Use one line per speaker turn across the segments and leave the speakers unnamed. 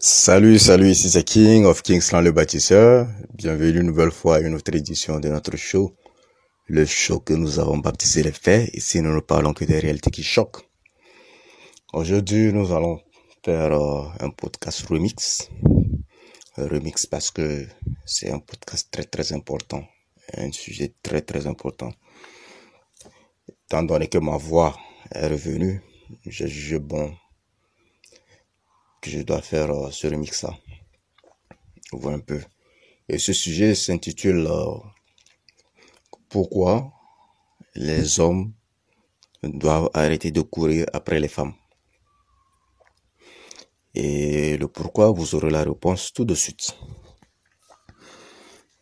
Salut, ici c'est King of Kingsland le bâtisseur. Bienvenue une nouvelle fois à une autre édition de notre show. Le show que nous avons baptisé les faits. Ici, nous ne parlons que des réalités qui choquent. Aujourd'hui, nous allons faire un podcast remix. Remix parce que c'est un podcast très important. Un sujet très important. Étant donné que ma voix est revenue, j'ai jugé bon que je dois faire ce remix-là. On voit un peu. Et ce sujet s'intitule Pourquoi les hommes doivent arrêter de courir après les femmes. Et le pourquoi, vous aurez la réponse tout de suite.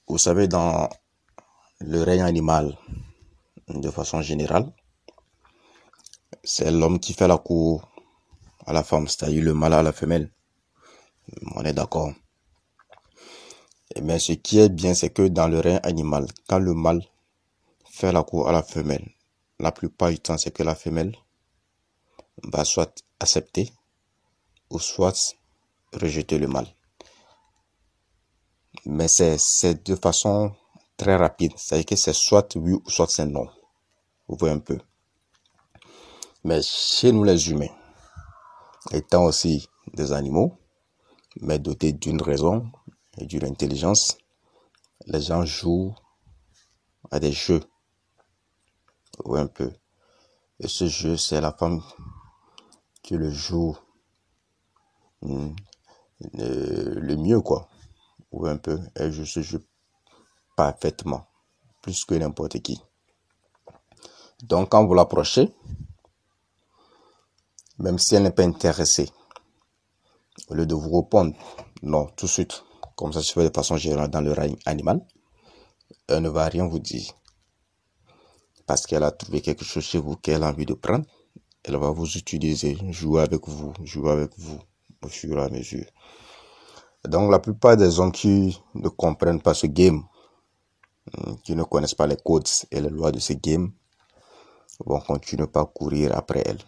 Vous savez, dans le règne animal, de façon générale, c'est l'homme qui fait la cour à la femme, c'est-à-dire le mâle à la femelle. On est d'accord. Mais ce qui est bien, c'est que dans le règne animal, quand le mâle fait la cour à la femelle, la plupart du temps, c'est que la femelle va soit accepter ou soit rejeter le mâle. Mais c'est de façon très rapide. C'est-à-dire que c'est soit oui ou soit c'est non. Vous voyez un peu. Mais chez nous les humains, étant aussi des animaux, mais dotés d'une raison et d'une intelligence, les gens jouent à des jeux. Vous voyez un peu. Et ce jeu, c'est la femme qui le joue le mieux, quoi. Vous voyez un peu. Elle joue ce jeu parfaitement. Plus que n'importe qui. Donc, quand vous l'approchez, même si elle n'est pas intéressée, au lieu de vous répondre non tout de suite, comme ça se fait de façon générale dans le règne animal, elle ne va rien vous dire. Parce qu'elle a trouvé quelque chose chez vous qu'elle a envie de prendre, elle va vous utiliser, jouer avec vous au fur et à mesure. Donc la plupart des hommes qui ne comprennent pas ce game, qui ne connaissent pas les codes et les lois de ce game, vont continuer par courir après elle.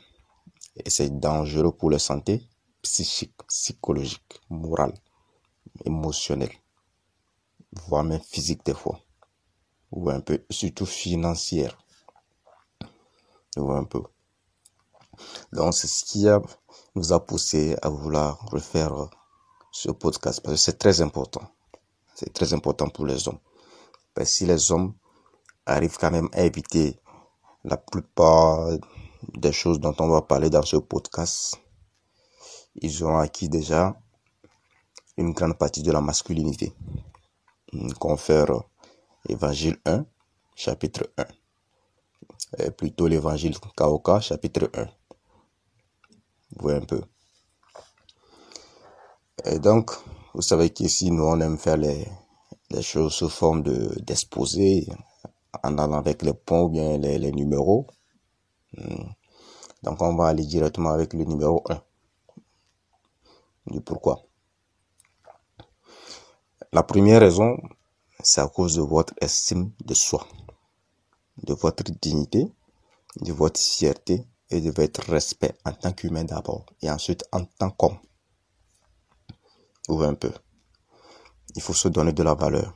Et c'est dangereux pour la santé psychique, psychologique, morale, émotionnelle, voire même physique des fois. Ou un peu, surtout financière. Ou un peu. Donc, c'est ce qui nous a poussé à vouloir refaire ce podcast parce que c'est très important. C'est très important pour les hommes. Parce que si les hommes arrivent quand même à éviter la plupart des choses dont on va parler dans ce podcast, ils ont acquis déjà une grande partie de la masculinité. Confère Évangile 1, chapitre 1. Plutôt l'évangile Kaoka, chapitre 1. Vous voyez un peu. Et donc, vous savez qu'ici, nous, on aime faire les choses sous forme d'exposé, en allant avec les points ou bien les numéros. Donc, on va aller directement avec le numéro 1. Du pourquoi. La première raison, c'est à cause de votre estime de soi, de votre dignité, de votre fierté et de votre respect en tant qu'humain d'abord et ensuite en tant qu'homme. Vous voyez un peu. Il faut se donner de la valeur.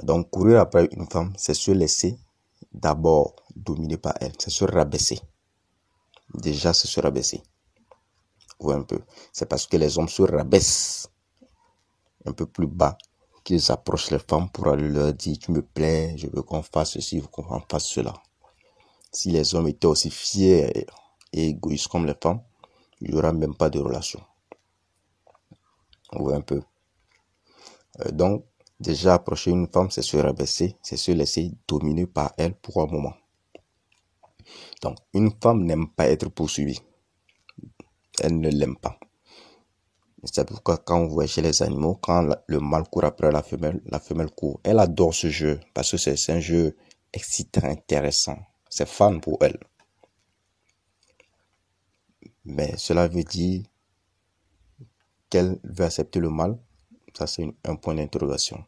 Donc, courir après une femme, c'est se laisser d'abord dominer par elle. C'est se rabaisser. Déjà, c'est se rabaisser. Vous voyez un peu. C'est parce que les hommes se rabaissent un peu plus bas qu'ils approchent les femmes pour aller leur dire, tu me plais, je veux qu'on fasse ceci, je veux qu'on fasse cela. Si les hommes étaient aussi fiers et égoïstes comme les femmes, il n'y aura même pas de relation. Vous voyez un peu. Donc, déjà, approcher une femme, c'est se rabaisser, c'est se laisser dominer par elle pour un moment. Donc, une femme n'aime pas être poursuivie. Elle ne l'aime pas. C'est pourquoi quand vous voyez chez les animaux, quand le mâle court après la femelle court. Elle adore ce jeu parce que c'est un jeu excitant, intéressant. C'est fun pour elle. Mais cela veut dire qu'elle veut accepter le mâle. Ça, c'est un point d'interrogation.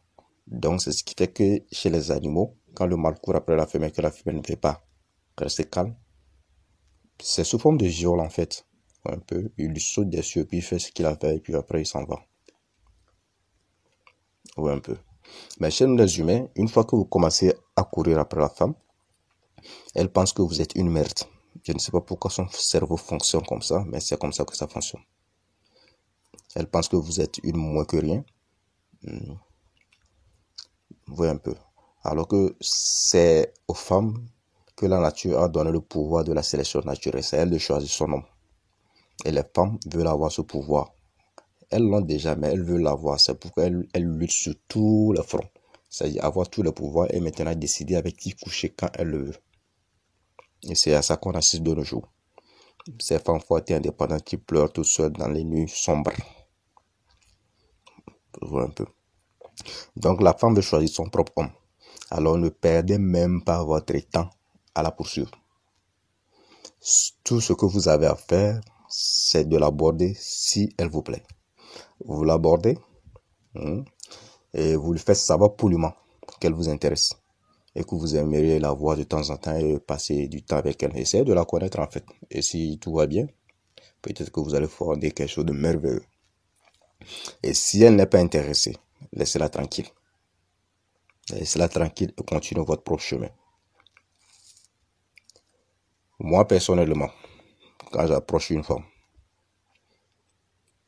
Donc, c'est ce qui fait que chez les animaux, quand le mâle court après la femelle, que la femelle ne veut pas rester calme, c'est sous forme de viol en fait. Un peu, il lui saute des cieux, puis il fait ce qu'il a fait, et puis après il s'en va. Ouais, un peu. Mais chez nous les humains, une fois que vous commencez à courir après la femme, elle pense que vous êtes une merde. Je ne sais pas pourquoi son cerveau fonctionne comme ça, mais c'est comme ça que ça fonctionne. Elle pense que vous êtes une moins que rien. Vous voyez un peu. Alors que c'est aux femmes que la nature a donné le pouvoir de la sélection naturelle. C'est elle de choisir son homme. Et les femmes veulent avoir ce pouvoir. Elles l'ont déjà, mais elles veulent l'avoir. C'est pourquoi elles luttent sur tous les fronts. C'est-à-dire avoir tous les pouvoirs et maintenant décider avec qui coucher quand elles le veulent. Et c'est à ça qu'on assiste de nos jours. Ces femmes fortes et indépendantes qui pleurent toutes seules dans les nuits sombres. Vous voyez un peu. Donc la femme veut choisir son propre homme. Alors ne perdez même pas votre temps à la poursuivre. Tout ce que vous avez à faire, c'est de l'aborder si elle vous plaît. Vous l'abordez et vous lui faites savoir poliment qu'elle vous intéresse et que vous aimeriez la voir de temps en temps et passer du temps avec elle. Essayez de la connaître en fait. Et si tout va bien, peut-être que vous allez fonder quelque chose de merveilleux. Et si elle n'est pas intéressée, laissez-la tranquille. Laissez-la tranquille et continuez votre propre chemin. Moi, personnellement, quand j'approche une femme,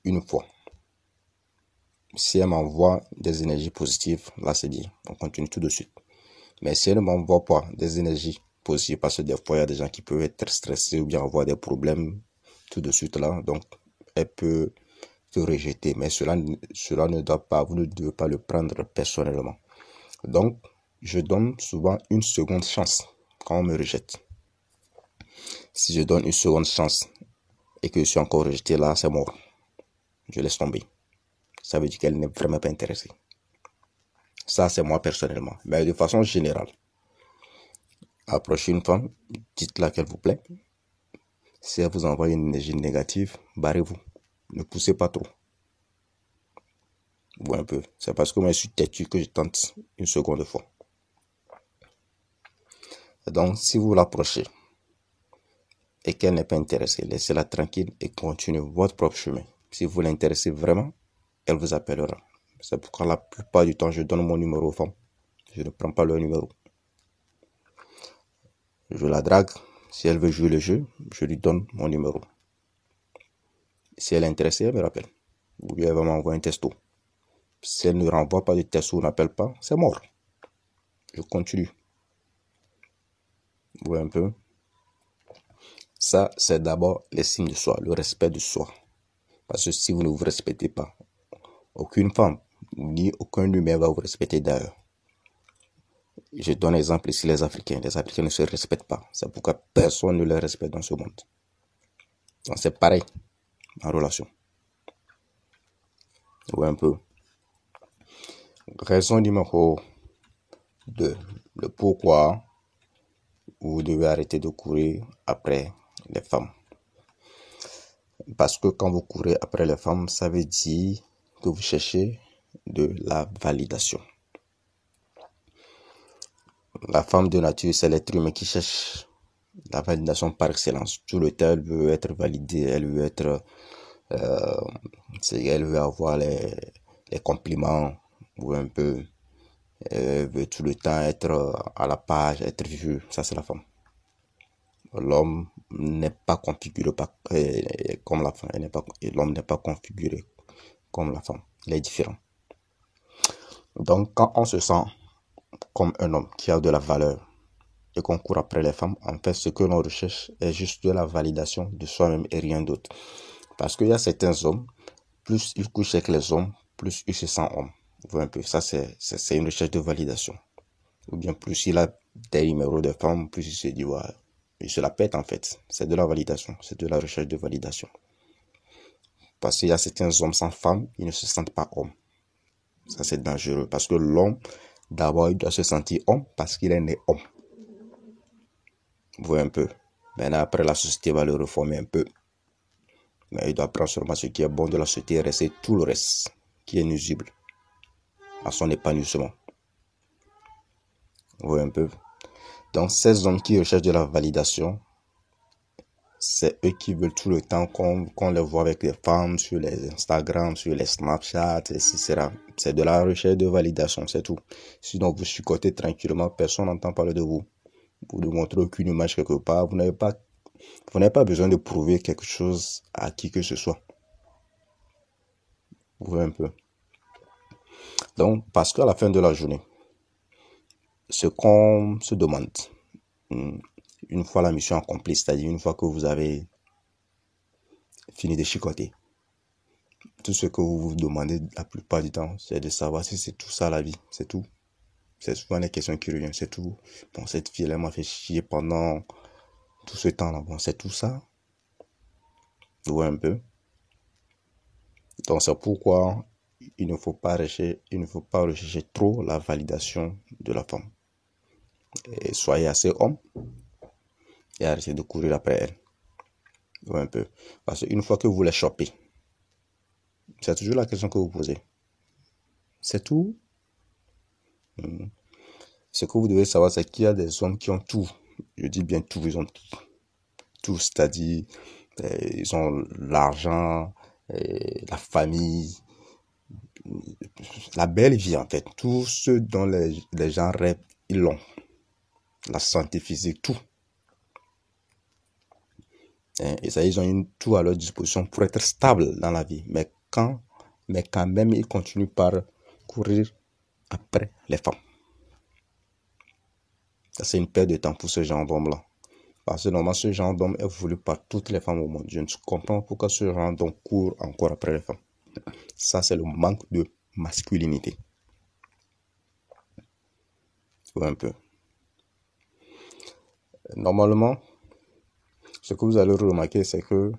une fois, si elle m'envoie des énergies positives, là c'est bien, on continue tout de suite. Mais si elle ne m'envoie pas des énergies positives, parce que des fois il y a des gens qui peuvent être stressés ou bien avoir des problèmes tout de suite là, donc elle peut te rejeter. Mais cela ne doit pas, vous ne devez pas le prendre personnellement. Donc, je donne souvent une seconde chance quand on me rejette. Si je donne une seconde chance et que je suis encore rejeté, là, c'est mort. Je laisse tomber. Ça veut dire qu'elle n'est vraiment pas intéressée. Ça, c'est moi personnellement. Mais de façon générale, approchez une femme, dites-la qu'elle vous plaît. Si elle vous envoie une énergie négative, barrez-vous. Ne poussez pas trop. Ou un peu. C'est parce que moi, je suis têtu que je tente une seconde fois. Donc, si vous l'approchez et qu'elle n'est pas intéressée, laissez-la tranquille et continuez votre propre chemin. Si vous l'intéressez vraiment, elle vous appellera. C'est pourquoi la plupart du temps, je donne mon numéro aux femmes. Je ne prends pas leur numéro. Je la drague. Si elle veut jouer le jeu, je lui donne mon numéro. Si elle est intéressée, elle me rappelle. Ou bien elle va m'envoyer un texto. Si elle ne renvoie pas de texto ou n'appelle pas, c'est mort. Je continue. Vous voyez un peu. Ça, c'est d'abord l'estime de soi, le respect de soi. Parce que si vous ne vous respectez pas, aucune femme ni aucun humain va vous respecter d'ailleurs. Je donne l'exemple ici, les Africains. Les Africains ne se respectent pas. C'est pourquoi personne ne les respecte dans ce monde. Donc c'est pareil en relation. Vous voyez un peu. Raison numéro 2. Le pourquoi vous devez arrêter de courir après les femmes. Parce que quand vous courez après les femmes, ça veut dire que vous cherchez de la validation. La femme de nature, c'est l'être humain qui cherche la validation par excellence. Tout le temps, elle veut être validée, elle veut être, elle veut avoir les compliments ou un peu, elle veut tout le temps être à la page, être vue. Ça, c'est la femme. L'homme n'est pas configuré comme la femme. L'homme n'est pas configuré comme la femme. Il est différent. Donc, quand on se sent comme un homme qui a de la valeur et qu'on court après les femmes, en fait, ce que l'on recherche est juste de la validation de soi-même et rien d'autre. Parce qu'il y a certains hommes, plus ils couchent avec les hommes, plus ils se sentent hommes. Vous voyez un peu, ça c'est une recherche de validation. Ou bien plus il a des numéros de femmes, plus il se dit, ouais, il se la pète en fait. C'est de la validation, c'est de la recherche de validation. Parce qu'il y a certains hommes sans femmes, ils ne se sentent pas hommes. Ça c'est dangereux. Parce que l'homme, d'abord, il doit se sentir homme parce qu'il est né homme. Vous voyez un peu. Maintenant, après, la société va le reformer un peu. Mais il doit prendre seulement ce qui est bon de la société et rester tout le reste qui est nuisible à son épanouissement. Vous voyez un peu. Donc, ces hommes qui recherchent de la validation, c'est eux qui veulent tout le temps qu'on les voit avec les femmes sur les Instagram, sur les Snapchat, etc. C'est de la recherche de validation, c'est tout. Sinon, vous chicotez tranquillement, personne n'entend parler de vous. Vous ne montrez aucune image quelque part. Vous n'avez pas besoin de prouver quelque chose à qui que ce soit. Vous voyez un peu. Donc, parce qu'à la fin de la journée, ce qu'on se demande, une fois la mission accomplie, c'est-à-dire une fois que vous avez fini de chicoter, tout ce que vous vous demandez la plupart du temps, c'est de savoir si c'est tout ça la vie, c'est tout. C'est souvent les questions qui reviennent, c'est tout. Bon, cette fille, elle m'a fait chier pendant tout ce temps-là. Bon, c'est tout ça. Vous voyez un peu. Donc, c'est pourquoi il ne faut pas rechercher trop la validation de la femme. Et soyez assez homme et arrêtez de courir après elle. Vous voyez un peu. Parce qu'une fois que vous les chopez, c'est toujours la question que vous posez. C'est tout. Ce que vous devez savoir, c'est qu'il y a des hommes qui ont tout. Je dis bien tout, ils ont tout. Tout, c'est-à-dire, ils ont l'argent, la famille, la belle vie en fait. Tout ce dont les gens rêvent, ils l'ont. La santé physique, tout. Et ça, ils ont tout à leur disposition pour être stable dans la vie. Mais quand même, ils continuent par courir après les femmes. Ça, c'est une perte de temps pour ce genre d'homme-là. Parce que normalement, ce genre d'homme est voulu par toutes les femmes au monde. Je ne comprends pas pourquoi ce genre d'homme court encore après les femmes. Ça, c'est le manque de masculinité. Tu vois un peu. Normalement, ce que vous allez remarquer, c'est que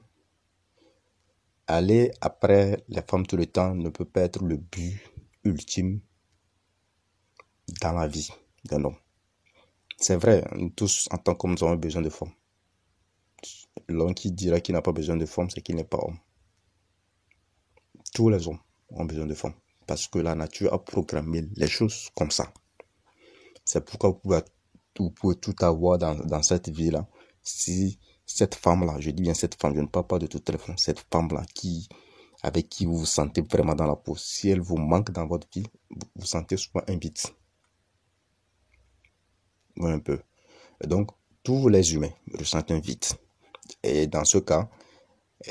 aller après les femmes tout le temps ne peut pas être le but ultime dans la vie d'un homme. C'est vrai, nous tous, en tant qu'hommes, nous avons besoin de femmes. L'homme qui dira qu'il n'a pas besoin de femmes, c'est qu'il n'est pas homme. Tous les hommes ont besoin de femmes. Parce que la nature a programmé les choses comme ça. C'est pourquoi vous pouvez tout avoir dans cette vie-là. Si cette femme-là, je dis bien cette femme, je ne parle pas de toutes les femmes, cette femme-là avec qui vous vous sentez vraiment dans la peau, si elle vous manque dans votre vie, vous vous sentez souvent un vide. Oui, un peu. Et donc, tous les humains ressentent un vide. Et dans ce cas,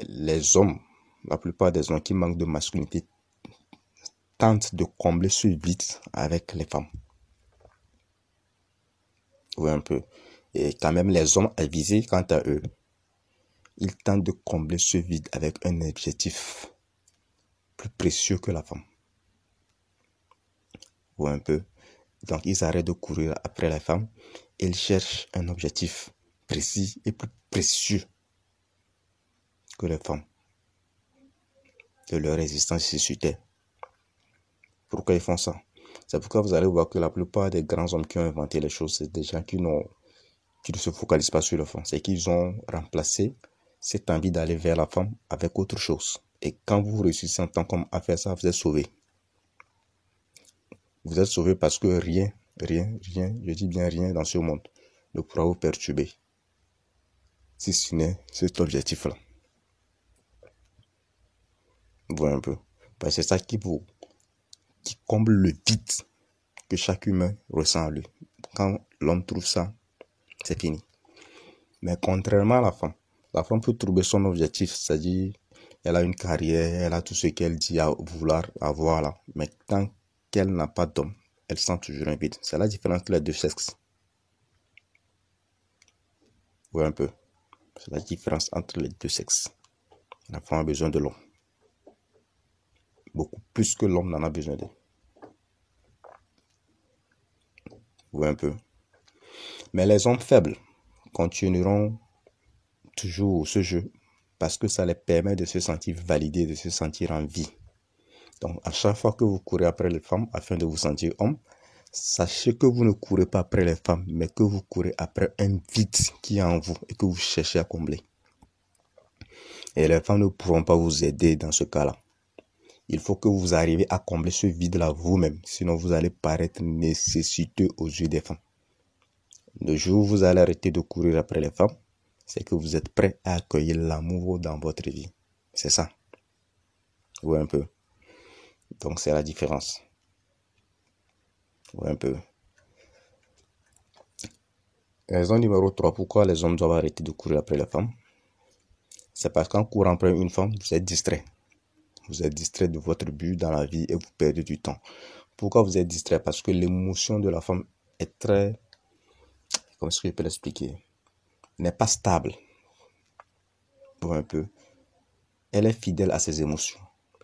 les hommes, la plupart des hommes qui manquent de masculinité, tentent de combler ce vide avec les femmes. Oui, un peu. Et quand même, les hommes avisés, quant à eux, ils tentent de combler ce vide avec un objectif plus précieux que la femme. Oui, un peu. Donc, ils arrêtent de courir après la femme. Ils cherchent un objectif précis et plus précieux que les femmes de leur existence ici sur Terre. Pourquoi ils font ça? C'est pourquoi vous allez voir que la plupart des grands hommes qui ont inventé les choses, c'est des gens qui ne se focalisent pas sur la femme. C'est qu'ils ont remplacé cette envie d'aller vers la femme avec autre chose. Et quand vous réussissez en tant qu'homme à faire ça, vous êtes sauvé. Vous êtes sauvé parce que rien, je dis bien rien dans ce monde ne pourra vous perturber. Si ce n'est cet objectif-là. Vous voyez un peu. Parce que c'est ça qui comble le vide que chaque humain ressent en lui. Quand l'homme trouve ça, c'est fini. Mais contrairement à la femme peut trouver son objectif, c'est-à-dire elle a une carrière, elle a tout ce qu'elle dit à vouloir avoir là. Mais tant qu'elle n'a pas d'homme, elle sent toujours un vide. C'est la différence entre les deux sexes. Vous voyez un peu. C'est la différence entre les deux sexes. La femme a besoin de l'homme. Beaucoup plus que l'homme n'en a besoin d'elle. Vous voyez un peu. Mais les hommes faibles continueront toujours ce jeu parce que ça les permet de se sentir validés, de se sentir en vie. Donc, à chaque fois que vous courez après les femmes afin de vous sentir homme, sachez que vous ne courez pas après les femmes, mais que vous courez après un vide qui est en vous et que vous cherchez à combler. Et les femmes ne pourront pas vous aider dans ce cas-là. Il faut que vous arriviez à combler ce vide-là vous-même, sinon vous allez paraître nécessiteux aux yeux des femmes. Le jour où vous allez arrêter de courir après les femmes, c'est que vous êtes prêt à accueillir l'amour dans votre vie. C'est ça. Oui, un peu. Donc, c'est la différence. Oui, un peu. Raison numéro 3, pourquoi les hommes doivent arrêter de courir après les femmes? C'est parce qu'en courant après une femme, vous êtes distrait. Vous êtes distrait de votre but dans la vie et vous perdez du temps. Pourquoi vous êtes distrait? Parce que l'émotion de la femme est très... Comment est-ce que je peux l'expliquer? N'est pas stable. Bon, un peu. Elle est fidèle à ses émotions.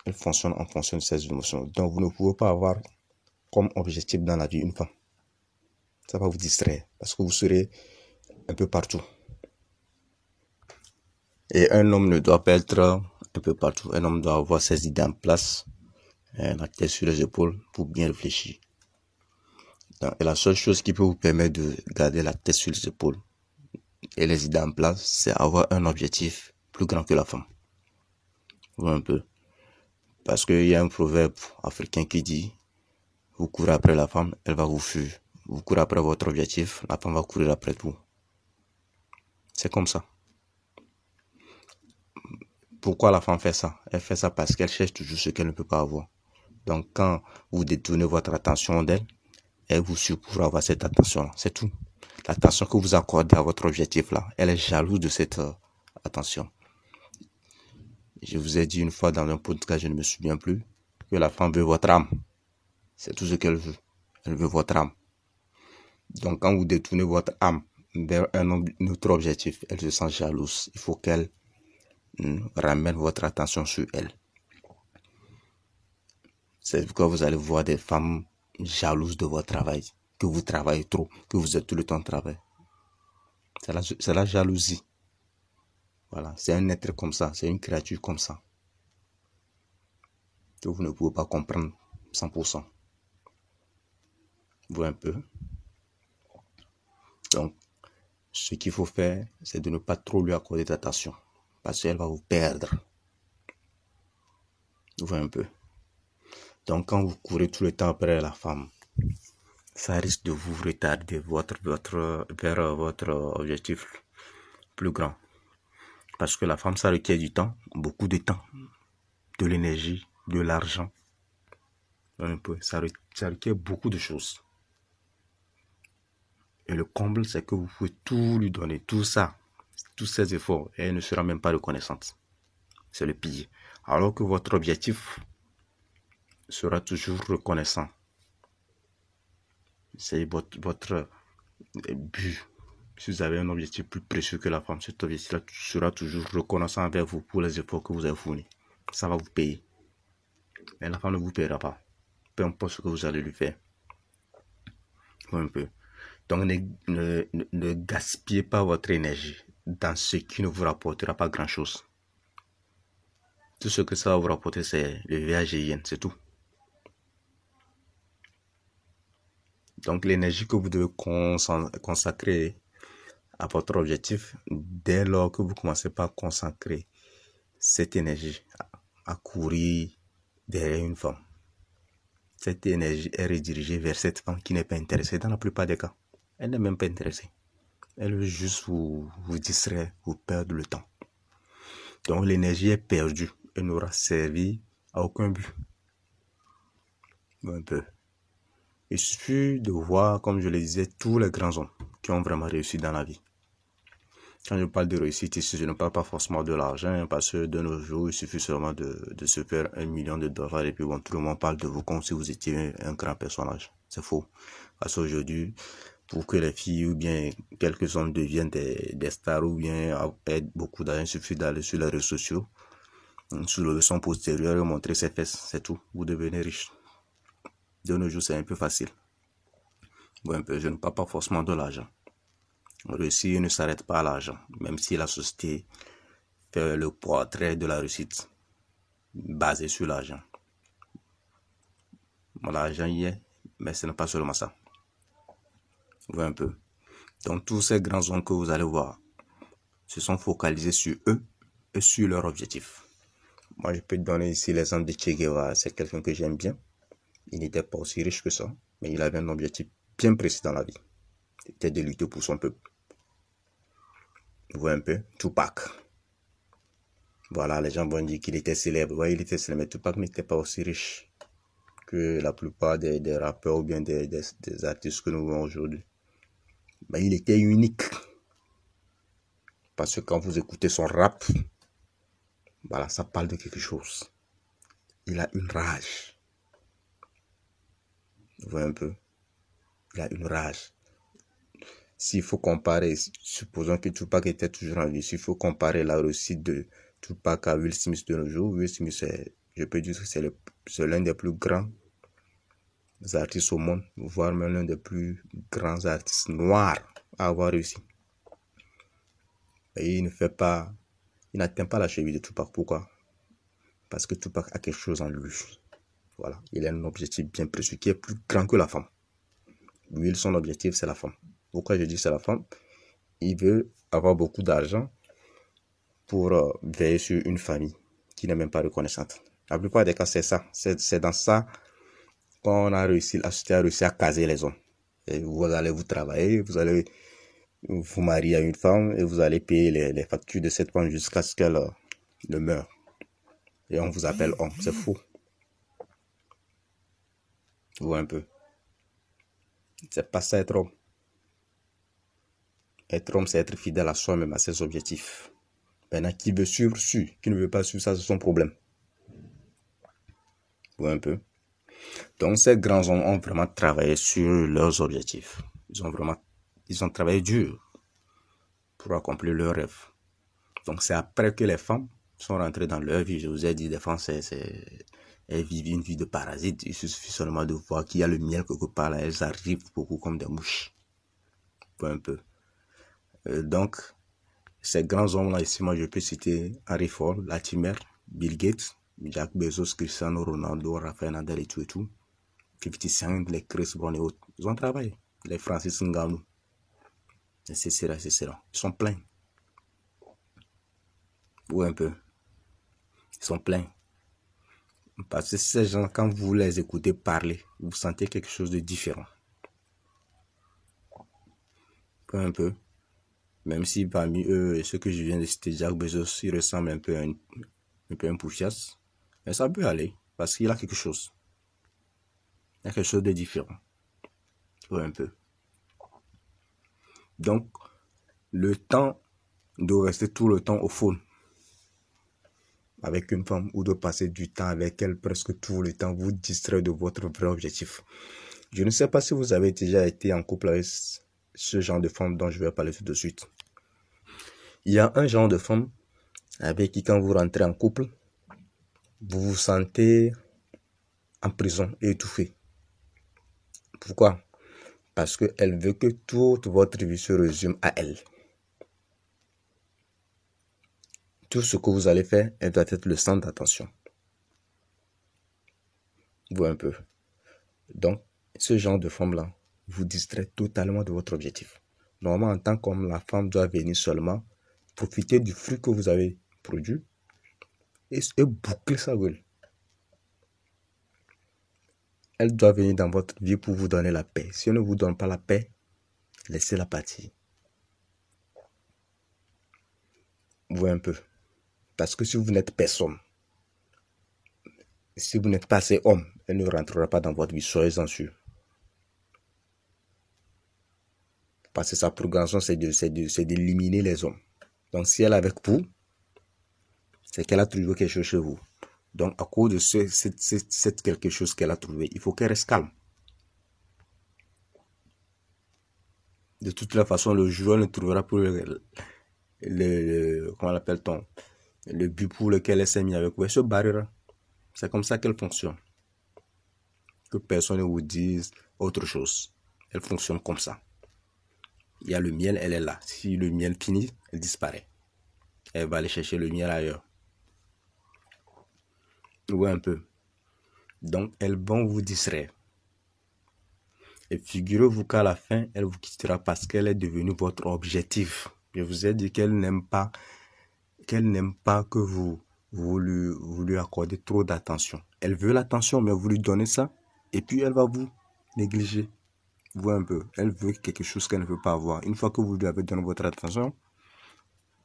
Elle fonctionne en fonction de ses émotions. Donc, vous ne pouvez pas avoir comme objectif dans la vie une femme. Ça va vous distraire parce que vous serez un peu partout. Et un homme ne doit pas être un peu partout. Un homme doit avoir ses idées en place, la tête sur les épaules pour bien réfléchir. Et la seule chose qui peut vous permettre de garder la tête sur les épaules et les idées en place, c'est avoir un objectif plus grand que la femme. Vous voyez un peu. Parce qu'il y a un proverbe africain qui dit, vous courez après la femme, elle va vous fuir. Vous courez après votre objectif, la femme va courir après vous. C'est comme ça. Pourquoi la femme fait ça? Elle fait ça parce qu'elle cherche toujours ce qu'elle ne peut pas avoir. Donc quand vous détournez votre attention d'elle, elle vous suit pour avoir cette attention-là. C'est tout. L'attention que vous accordez à votre objectif-là, elle est jalouse de cette attention. Je vous ai dit une fois dans un podcast, je ne me souviens plus, que la femme veut votre âme. C'est tout ce qu'elle veut. Elle veut votre âme. Donc quand vous détournez votre âme vers un autre objectif, elle se sent jalouse. Il faut qu'elle ramène votre attention sur elle. C'est pourquoi vous allez voir des femmes jalouses de votre travail, que vous travaillez trop, que vous êtes tout le temps au travail. C'est la jalousie. Voilà, c'est un être comme ça, c'est une créature comme ça, que vous ne pouvez pas comprendre 100%. Vous voyez un peu. Donc, ce qu'il faut faire, c'est de ne pas trop lui accorder d'attention, parce qu'elle va vous perdre. Vous voyez un peu. Donc, quand vous courez tout le temps après la femme, ça risque de vous retarder vers votre objectif plus grand. Parce que la femme, ça requiert du temps, beaucoup de temps, de l'énergie, de l'argent. Un peu, ça requiert beaucoup de choses. Et le comble, c'est que vous pouvez tout lui donner, tout ça, tous ces efforts, et elle ne sera même pas reconnaissante. C'est le pire. Alors que votre objectif sera toujours reconnaissant. C'est votre but. Si vous avez un objectif plus précieux que la femme, cet objectif sera toujours reconnaissant envers vous pour les efforts que vous avez fournis. Ça va vous payer. Mais la femme ne vous paiera pas. Peu importe ce que vous allez lui faire. Un peu. Donc ne gaspillez pas votre énergie dans ce qui ne vous rapportera pas grand chose. Tout ce que ça va vous rapporter, c'est le VAGIN, c'est tout. Donc l'énergie que vous devez consacrer à votre objectif, dès lors que vous commencez par consacrer cette énergie à courir derrière une femme, cette énergie est redirigée vers cette femme qui n'est pas intéressée dans la plupart des cas. Elle n'est même pas intéressée. Elle veut juste vous distraire, vous perdre le temps. Donc l'énergie est perdue et n'aura servi à aucun but. Un peu. Il suffit de voir, comme je le disais, tous les grands hommes qui ont vraiment réussi dans la vie. Quand je parle de réussite ici, je ne parle pas forcément de l'argent, parce que de nos jours, il suffit seulement de se faire $1 million et puis bon, tout le monde parle de vous comme si vous étiez un grand personnage. C'est faux. Parce qu'aujourd'hui, pour que les filles ou bien quelques hommes deviennent des stars ou bien aient beaucoup d'argent, il suffit d'aller sur les réseaux sociaux, sur le son postérieur et montrer ses fesses. C'est tout. Vous devenez riche. De nos jours, c'est un peu facile. Bon, un peu, je ne parle pas forcément de l'argent. Réussir ne s'arrête pas à l'argent, même si la société fait le portrait de la réussite basé sur l'argent. Bon, l'argent y est, mais ce n'est pas seulement ça. Vous voyez un peu. Donc tous ces grands hommes que vous allez voir se sont focalisés sur eux et sur leur objectif. Moi, je peux te donner ici l'exemple de Che Guevara. C'est quelqu'un que j'aime bien. Il n'était pas aussi riche que ça, mais il avait un objectif bien précis dans la vie. C'était de lutter pour son peuple. Vous voyez un peu? Tupac. Voilà, les gens vont dire qu'il était célèbre. Oui, il était célèbre, mais Tupac n'était pas aussi riche que la plupart des rappeurs ou bien des artistes que nous voyons aujourd'hui. Mais il était unique. Parce que quand vous écoutez son rap, voilà, ça parle de quelque chose. Il a une rage. Vous voyez un peu? Il a une rage. S'il faut comparer, supposons que Tupac était toujours en vie, s'il faut comparer la réussite de Tupac à Will Smith de nos jours, Will Smith, je peux dire que c'est l'un des plus grands artistes au monde, voire même l'un des plus grands artistes noirs à avoir réussi. Et il n'atteint pas la cheville de Tupac. Pourquoi? Parce que Tupac a quelque chose en lui. Voilà, il a un objectif bien précis qui est plus grand que la femme. Lui, son objectif, c'est la femme. Pourquoi je dis c'est la femme? Il veut avoir beaucoup d'argent pour veiller sur une famille qui n'est même pas reconnaissante. La plupart des cas, c'est ça. C'est dans ça qu'on a réussi, la société a réussi à caser les hommes. Et vous allez vous travailler, vous allez vous marier à une femme et vous allez payer les factures de cette femme jusqu'à ce qu'elle ne meure. Et on vous appelle homme. C'est fou. Vous voyez un peu. C'est pas ça être homme. Être homme, c'est être fidèle à soi-même, à ses objectifs. Maintenant, qui veut suivre, suit. Qui ne veut pas suivre, ça, c'est son problème. Vous voyez un peu. Donc, ces grands hommes ont vraiment travaillé sur leurs objectifs. Ils ont travaillé dur pour accomplir leurs rêves. Donc, c'est après que les femmes sont rentrées dans leur vie. Je vous ai dit, des femmes, elles vivent une vie de parasites. Il suffit seulement de voir qu'il y a le miel quelque part là. Elles arrivent beaucoup comme des mouches. Vous voyez un peu. Donc, ces grands hommes-là, ici, moi, je peux citer Henry Ford, Latimer, Bill Gates, Jack Bezos, Cristiano Ronaldo, Rafael Nadal et tout. 50 Cent, les Chris Brown et autres. Ils ont travaillé. Les Francis Ngannou. Etc. Ils sont pleins. Oui, un peu. Ils sont pleins. Parce que ces gens, quand vous les écoutez parler, vous sentez quelque chose de différent. Un peu. Même si parmi eux, ceux que je viens de citer, Jack Bezos, il ressemble un peu à un poufias. Mais ça peut aller. Parce qu'il a quelque chose. Il y a quelque chose de différent. Oui, un peu. Donc, le temps de rester tout le temps au phone avec une femme ou de passer du temps avec elle presque tout le temps vous distrait de votre vrai objectif. Je ne sais pas si vous avez déjà été en couple avec ce genre de femme dont je vais parler tout de suite. Il y a un genre de femme avec qui quand vous rentrez en couple, vous vous sentez en prison et étouffé. Pourquoi? Parce qu'elle veut que toute votre vie se résume à elle. Tout ce que vous allez faire, elle doit être le centre d'attention. Vous voyez un peu. Donc, ce genre de femme-là vous distrait totalement de votre objectif. Normalement, en tant qu'homme, la femme doit venir seulement profiter du fruit que vous avez produit et boucler sa gueule. Elle doit venir dans votre vie pour vous donner la paix. Si elle ne vous donne pas la paix, laissez-la partir. Vous voyez un peu. Parce que si vous n'êtes personne, si vous n'êtes pas assez homme, elle ne rentrera pas dans votre vie, soyez-en sûr. Parce que sa progression, c'est d'éliminer les hommes. Donc si elle est avec vous, c'est qu'elle a trouvé quelque chose chez vous. Donc à cause de cette quelque chose qu'elle a trouvé, il faut qu'elle reste calme. De toute la façon, le jour, elle ne trouvera plus comment l'appelle-t-on, le but pour lequel elle s'est mise avec vous, elle se barrera. C'est comme ça qu'elle fonctionne. Que personne ne vous dise autre chose. Elle fonctionne comme ça. Il y a le miel, elle est là. Si le miel finit, elle disparaît. Elle va aller chercher le miel ailleurs. Ouais, un peu. Donc, elles vont vous distraire. Et figurez-vous qu'à la fin, elle vous quittera parce qu'elle est devenue votre objectif. Je vous ai dit qu'elle n'aime pas que vous lui accordez trop d'attention. Elle veut l'attention, mais vous lui donnez ça, et puis elle va vous négliger. Vous voyez un peu. Elle veut quelque chose qu'elle ne veut pas avoir. Une fois que vous lui avez donné votre attention,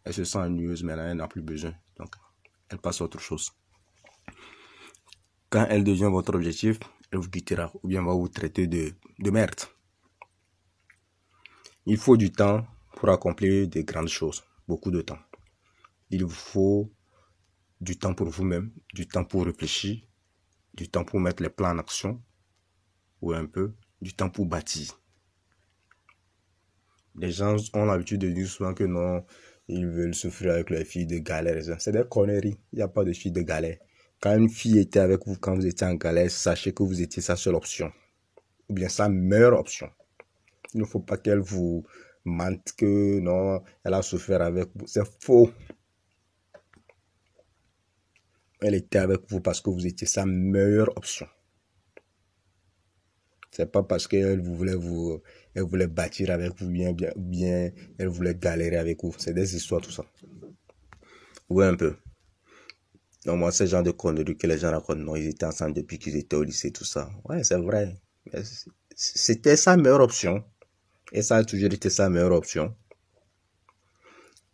Elle se sent ennuyeuse, mais elle n'a plus besoin. Donc, elle passe à autre chose. Quand elle devient votre objectif, elle vous quittera ou bien va vous traiter de merde. Il faut du temps pour accomplir des grandes choses. Beaucoup de temps. Il vous faut du temps pour vous-même, du temps pour réfléchir, du temps pour mettre les plans en action, ou un peu, du temps pour bâtir. Les gens ont l'habitude de dire souvent que non, ils veulent souffrir avec les filles de galère. C'est des conneries. Il n'y a pas de filles de galère. Quand une fille était avec vous, quand vous étiez en galère, sachez que vous étiez sa seule option. Ou bien sa meilleure option. Il ne faut pas qu'elle vous mente que non, elle a souffert avec vous. C'est faux. Elle était avec vous parce que vous étiez sa meilleure option. C'est pas parce qu'elle elle voulait bâtir avec vous bien, elle voulait galérer avec vous. C'est des histoires, tout ça. Oui, un peu. Donc, moi, ce genre de conneries que les gens racontent, non, ils étaient ensemble depuis qu'ils étaient au lycée, tout ça. Ouais, c'est vrai. C'était sa meilleure option. Et ça a toujours été sa meilleure option.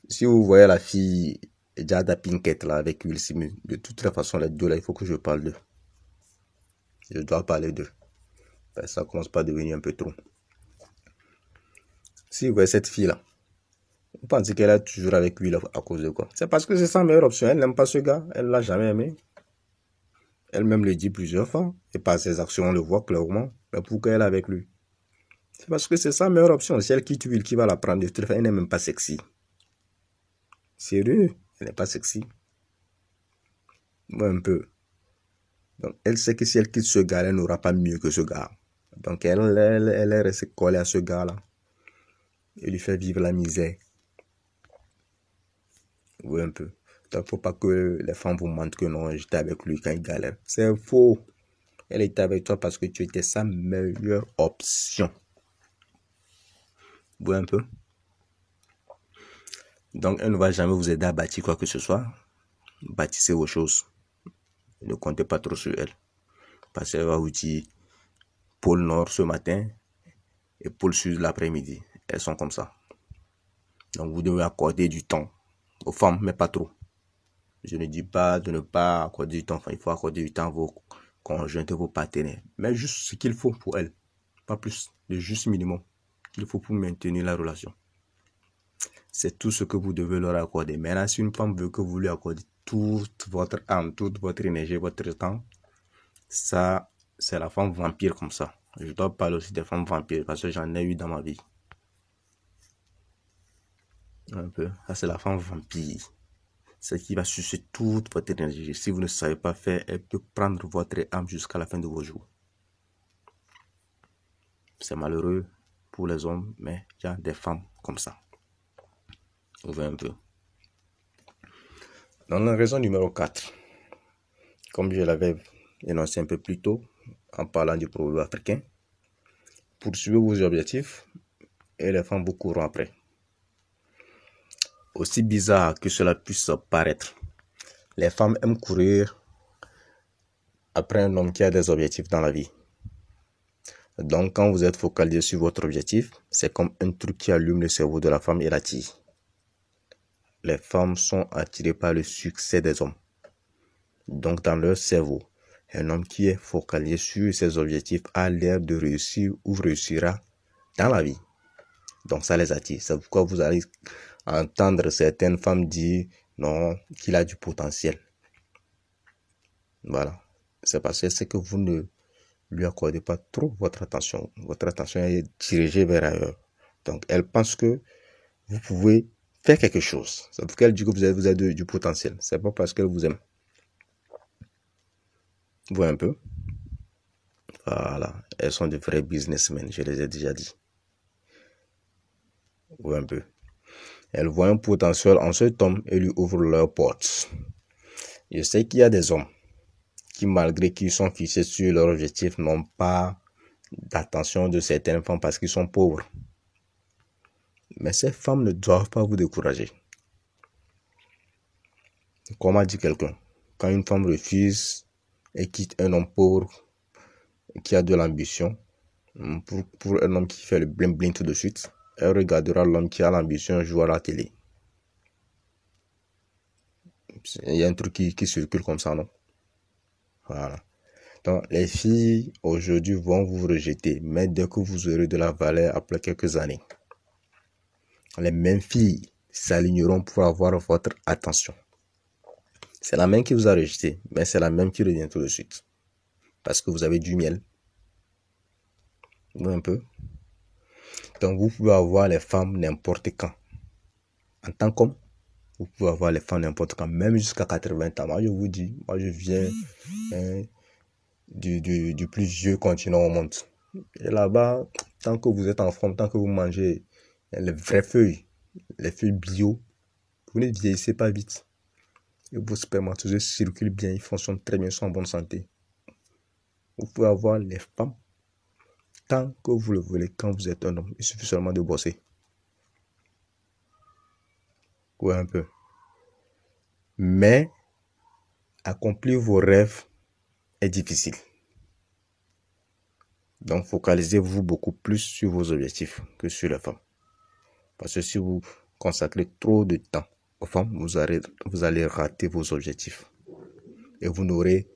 Si vous voyez la fille Jada Pinkett là avec Will Smith, de toute façon, les deux là, il faut que je parle d'eux. Je dois parler d'eux. Ça commence pas à devenir un peu trop. Si vous voyez cette fille là, vous pensez qu'elle est toujours avec lui là, à cause de quoi? C'est parce que c'est sa meilleure option. Elle n'aime pas ce gars. Elle l'a jamais aimé. Elle-même le dit plusieurs fois. Et par ses actions, on le voit clairement. Mais pourquoi elle est avec lui? C'est parce que c'est sa meilleure option. Si elle quitte Will, qui va la prendre de toute façon, elle n'est même pas sexy. Sérieux, elle n'est pas sexy. Ouais, un peu. Donc, elle sait que si elle quitte ce gars, elle n'aura pas mieux que ce gars. Donc, elle est restée collée à ce gars-là. Il lui fait vivre la misère. Oui, un peu. Donc, faut pas que les femmes vous mentent que non, j'étais avec lui quand il galère. C'est faux. Elle était avec toi parce que tu étais sa meilleure option. Oui, un peu. Donc, elle ne va jamais vous aider à bâtir quoi que ce soit. Bâtissez vos choses. Ne comptez pas trop sur elle. Parce qu'elle va vous dire pôle nord ce matin et pôle sud l'après-midi. Elles sont comme ça. Donc, vous devez accorder du temps aux femmes, mais pas trop. Je ne dis pas de ne pas accorder du temps. Enfin, il faut accorder du temps à vos conjointes, vos partenaires. Mais juste ce qu'il faut pour elles. Pas plus. Le juste minimum qu'il faut pour maintenir la relation. C'est tout ce que vous devez leur accorder. Maintenant, si une femme veut que vous lui accordez toute votre âme, toute votre énergie, votre temps, ça, c'est la femme vampire comme ça. Je dois parler aussi des femmes vampires parce que j'en ai eu dans ma vie. Un peu. Ça, c'est la femme vampire. C'est qui va sucer toute votre énergie. Si vous ne savez pas faire, elle peut prendre votre âme jusqu'à la fin de vos jours. C'est malheureux pour les hommes, mais il y a des femmes comme ça. On voit un peu. Dans la raison numéro 4, comme je l'avais énoncé un peu plus tôt, en parlant du problème africain, poursuivez vos objectifs et les femmes vous courront après. Aussi bizarre que cela puisse paraître, les femmes aiment courir après un homme qui a des objectifs dans la vie. Donc, quand vous êtes focalisé sur votre objectif, c'est comme un truc qui allume le cerveau de la femme et l'attire. Les femmes sont attirées par le succès des hommes. Donc, dans leur cerveau, un homme qui est focalisé sur ses objectifs a l'air de réussir ou réussira dans la vie. Donc, ça les attire. C'est pourquoi vous allez entendre certaines femmes dire non, qu'il a du potentiel. Voilà. C'est parce que c'est que vous ne lui accordez pas trop votre attention. Votre attention est dirigée vers ailleurs. Donc, elle pense que vous pouvez faire quelque chose. C'est pourquoi elle dit que vous avez du potentiel. C'est pas parce qu'elle vous aime. Vous voyez un peu? Voilà. Elles sont de vrais businessmen, je les ai déjà dit. Vous voyez un peu? Elles voient un potentiel en cet homme et lui ouvrent leurs portes. Je sais qu'il y a des hommes qui, malgré qu'ils sont fixés sur leur objectif, n'ont pas d'attention de certaines femmes parce qu'ils sont pauvres. Mais ces femmes ne doivent pas vous décourager. Comme a dit quelqu'un, quand une femme refuse et quitte un homme pauvre qui a de l'ambition, pour un homme qui fait le bling bling tout de suite, elle regardera l'homme qui a l'ambition jouer à la télé. Il y a un truc qui circule comme ça, non? Voilà. Donc, les filles, aujourd'hui, vont vous rejeter. Mais dès que vous aurez de la valeur après quelques années, les mêmes filles s'aligneront pour avoir votre attention. C'est la même qui vous a rejeté, mais c'est la même qui revient tout de suite. Parce que vous avez du miel. Vous voyez un peu? Donc, vous pouvez avoir les femmes n'importe quand. En tant qu'homme, vous pouvez avoir les femmes n'importe quand, même jusqu'à 80 ans. Moi, je vous dis, moi, je viens du plus vieux continent au monde. Et là-bas, tant que vous êtes en forme, tant que vous mangez les vraies feuilles, les feuilles bio, vous ne vieillissez pas vite. Et vos spermatozoïdes circulent bien, ils fonctionnent très bien, ils sont en bonne santé. Vous pouvez avoir les femmes tant que vous le voulez, quand vous êtes un homme. Il suffit seulement de bosser. Ouais, un peu. Mais accomplir vos rêves est difficile. Donc, focalisez-vous beaucoup plus sur vos objectifs que sur les femmes. Parce que si vous consacrez trop de temps aux femmes, vous allez rater vos objectifs. Et vous n'aurez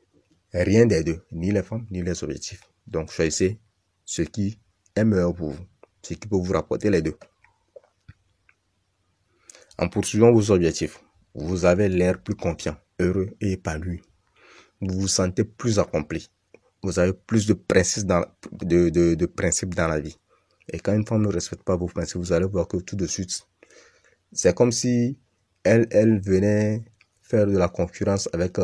rien des deux, ni les femmes, ni les objectifs. Donc, choisissez ce qui est meilleur pour vous, ce qui peut vous rapporter les deux. En poursuivant vos objectifs, vous avez l'air plus confiant, heureux et épanoui. Vous vous sentez plus accompli. Vous avez plus de principes dans la vie. Et quand une femme ne respecte pas vos principes, vous allez voir que tout de suite, c'est comme si elle venait faire de la concurrence avec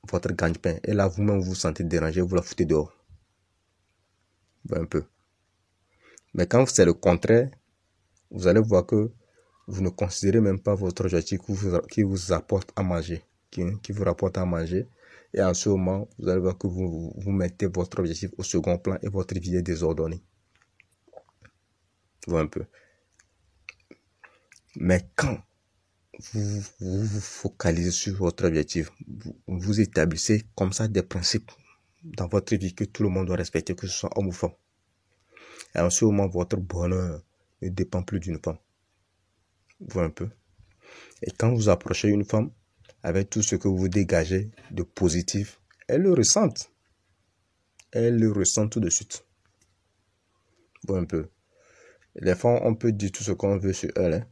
votre gagne-pain. Et là, vous-même, vous vous sentez dérangé, vous la foutez dehors. Un peu. Mais quand c'est le contraire, vous allez voir que vous ne considérez même pas votre objectif qui vous apporte à manger, qui vous rapporte à manger. Et en ce moment, vous allez voir que vous mettez votre objectif au second plan et votre vie est désordonnée. Tu vois un peu. Mais quand vous vous focalisez sur votre objectif, vous établissez comme ça des principes dans votre vie que tout le monde doit respecter, que ce soit homme ou femme. Et en ce moment, votre bonheur ne dépend plus d'une femme. Vous voyez un peu. Et quand vous approchez une femme, avec tout ce que vous dégagez de positif, elle le ressent. Elle le ressent tout de suite. Vous voyez un peu. Les femmes, on peut dire tout ce qu'on veut sur elles, hein,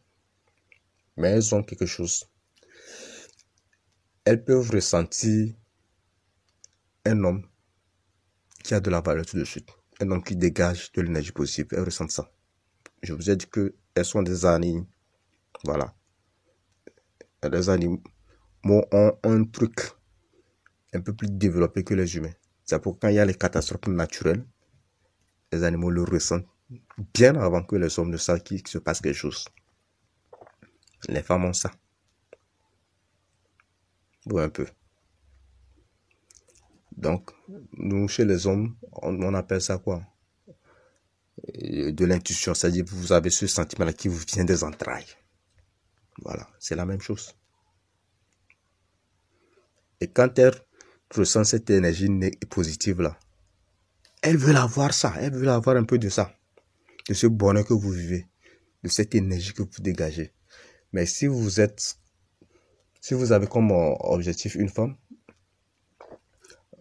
mais elles ont quelque chose. Elles peuvent ressentir un homme qui a de la valeur tout de suite. Un homme qui dégage de l'énergie positive. Elles ressentent ça. Je vous ai dit qu'elles sont des animaux. Voilà. Les animaux ont un truc un peu plus développé que les humains. C'est pourquoi quand il y a les catastrophes naturelles, les animaux le ressentent bien avant que les hommes ne sachent qu'il se passe quelque chose. Les femmes ont ça. Bon, un peu. Donc, nous, chez les hommes, on appelle ça quoi? De l'intuition, c'est-à-dire vous avez ce sentiment-là qui vous vient des entrailles. Voilà, c'est la même chose. Et quand elle ressent cette énergie positive-là, elle veut avoir ça, elle veut avoir un peu de ça, de ce bonheur que vous vivez, de cette énergie que vous dégagez. Mais si vous avez comme objectif une femme,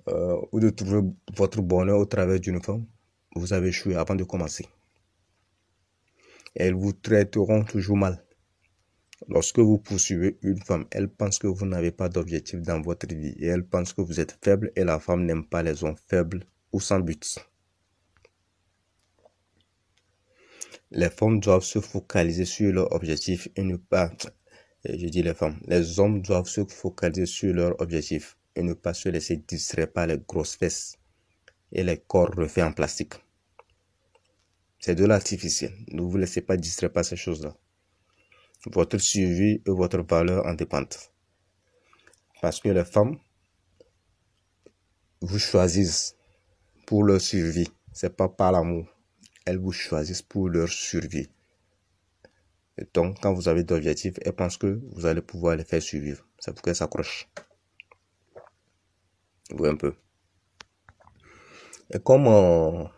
ou de trouver votre bonheur au travers d'une femme, vous avez échoué avant de commencer. Elles vous traiteront toujours mal. Lorsque vous poursuivez une femme, elle pense que vous n'avez pas d'objectif dans votre vie et elle pense que vous êtes faible et la femme n'aime pas les hommes faibles ou sans but. Les femmes doivent se focaliser sur leur objectif et ne pas, je dis les femmes, les hommes doivent se focaliser sur leur objectif et ne pas se laisser distraire par les grosses fesses et les corps refaits en plastique. C'est de l'artificiel. Ne vous laissez pas distraire par ces choses-là. Votre survie et votre valeur en dépendent. Parce que les femmes vous choisissent pour leur survie. C'est pas par l'amour. Elles vous choisissent pour leur survie. Et donc, quand vous avez d'objectifs, elles pensent que vous allez pouvoir les faire survivre. C'est pourquoi elles s'accrochent. Vous voyez un peu. Et comme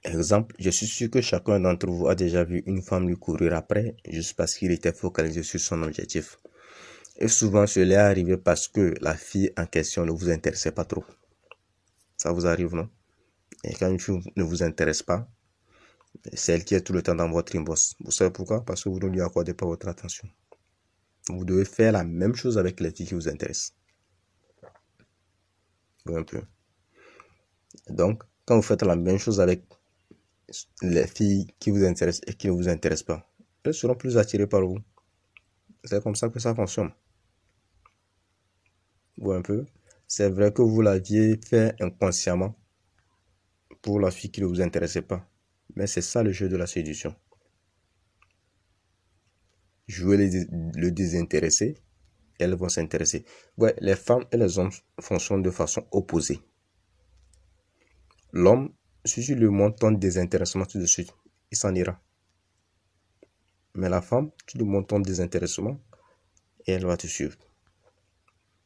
exemple, je suis sûr que chacun d'entre vous a déjà vu une femme lui courir après juste parce qu'il était focalisé sur son objectif. Et souvent, cela est arrivé parce que la fille en question ne vous intéressait pas trop. Ça vous arrive, non? Et quand une fille ne vous intéresse pas, c'est elle qui est tout le temps dans votre inbox. Vous savez pourquoi? Parce que vous ne lui accordez pas votre attention. Vous devez faire la même chose avec les filles qui vous intéressent. Un peu. Donc, quand vous faites la même chose avec les filles qui vous intéressent et qui ne vous intéressent pas, elles seront plus attirées par vous. C'est comme ça que ça fonctionne. Vous un peu. C'est vrai que vous l'aviez fait inconsciemment pour la fille qui ne vous intéressait pas. Mais c'est ça le jeu de la séduction. Jouer le désintéressé, elles vont s'intéresser. Ouais, les femmes et les hommes fonctionnent de façon opposée. L'homme, si tu lui montres ton désintéressement tout de suite, il s'en ira. Mais la femme, tu lui montres ton désintéressement et elle va te suivre.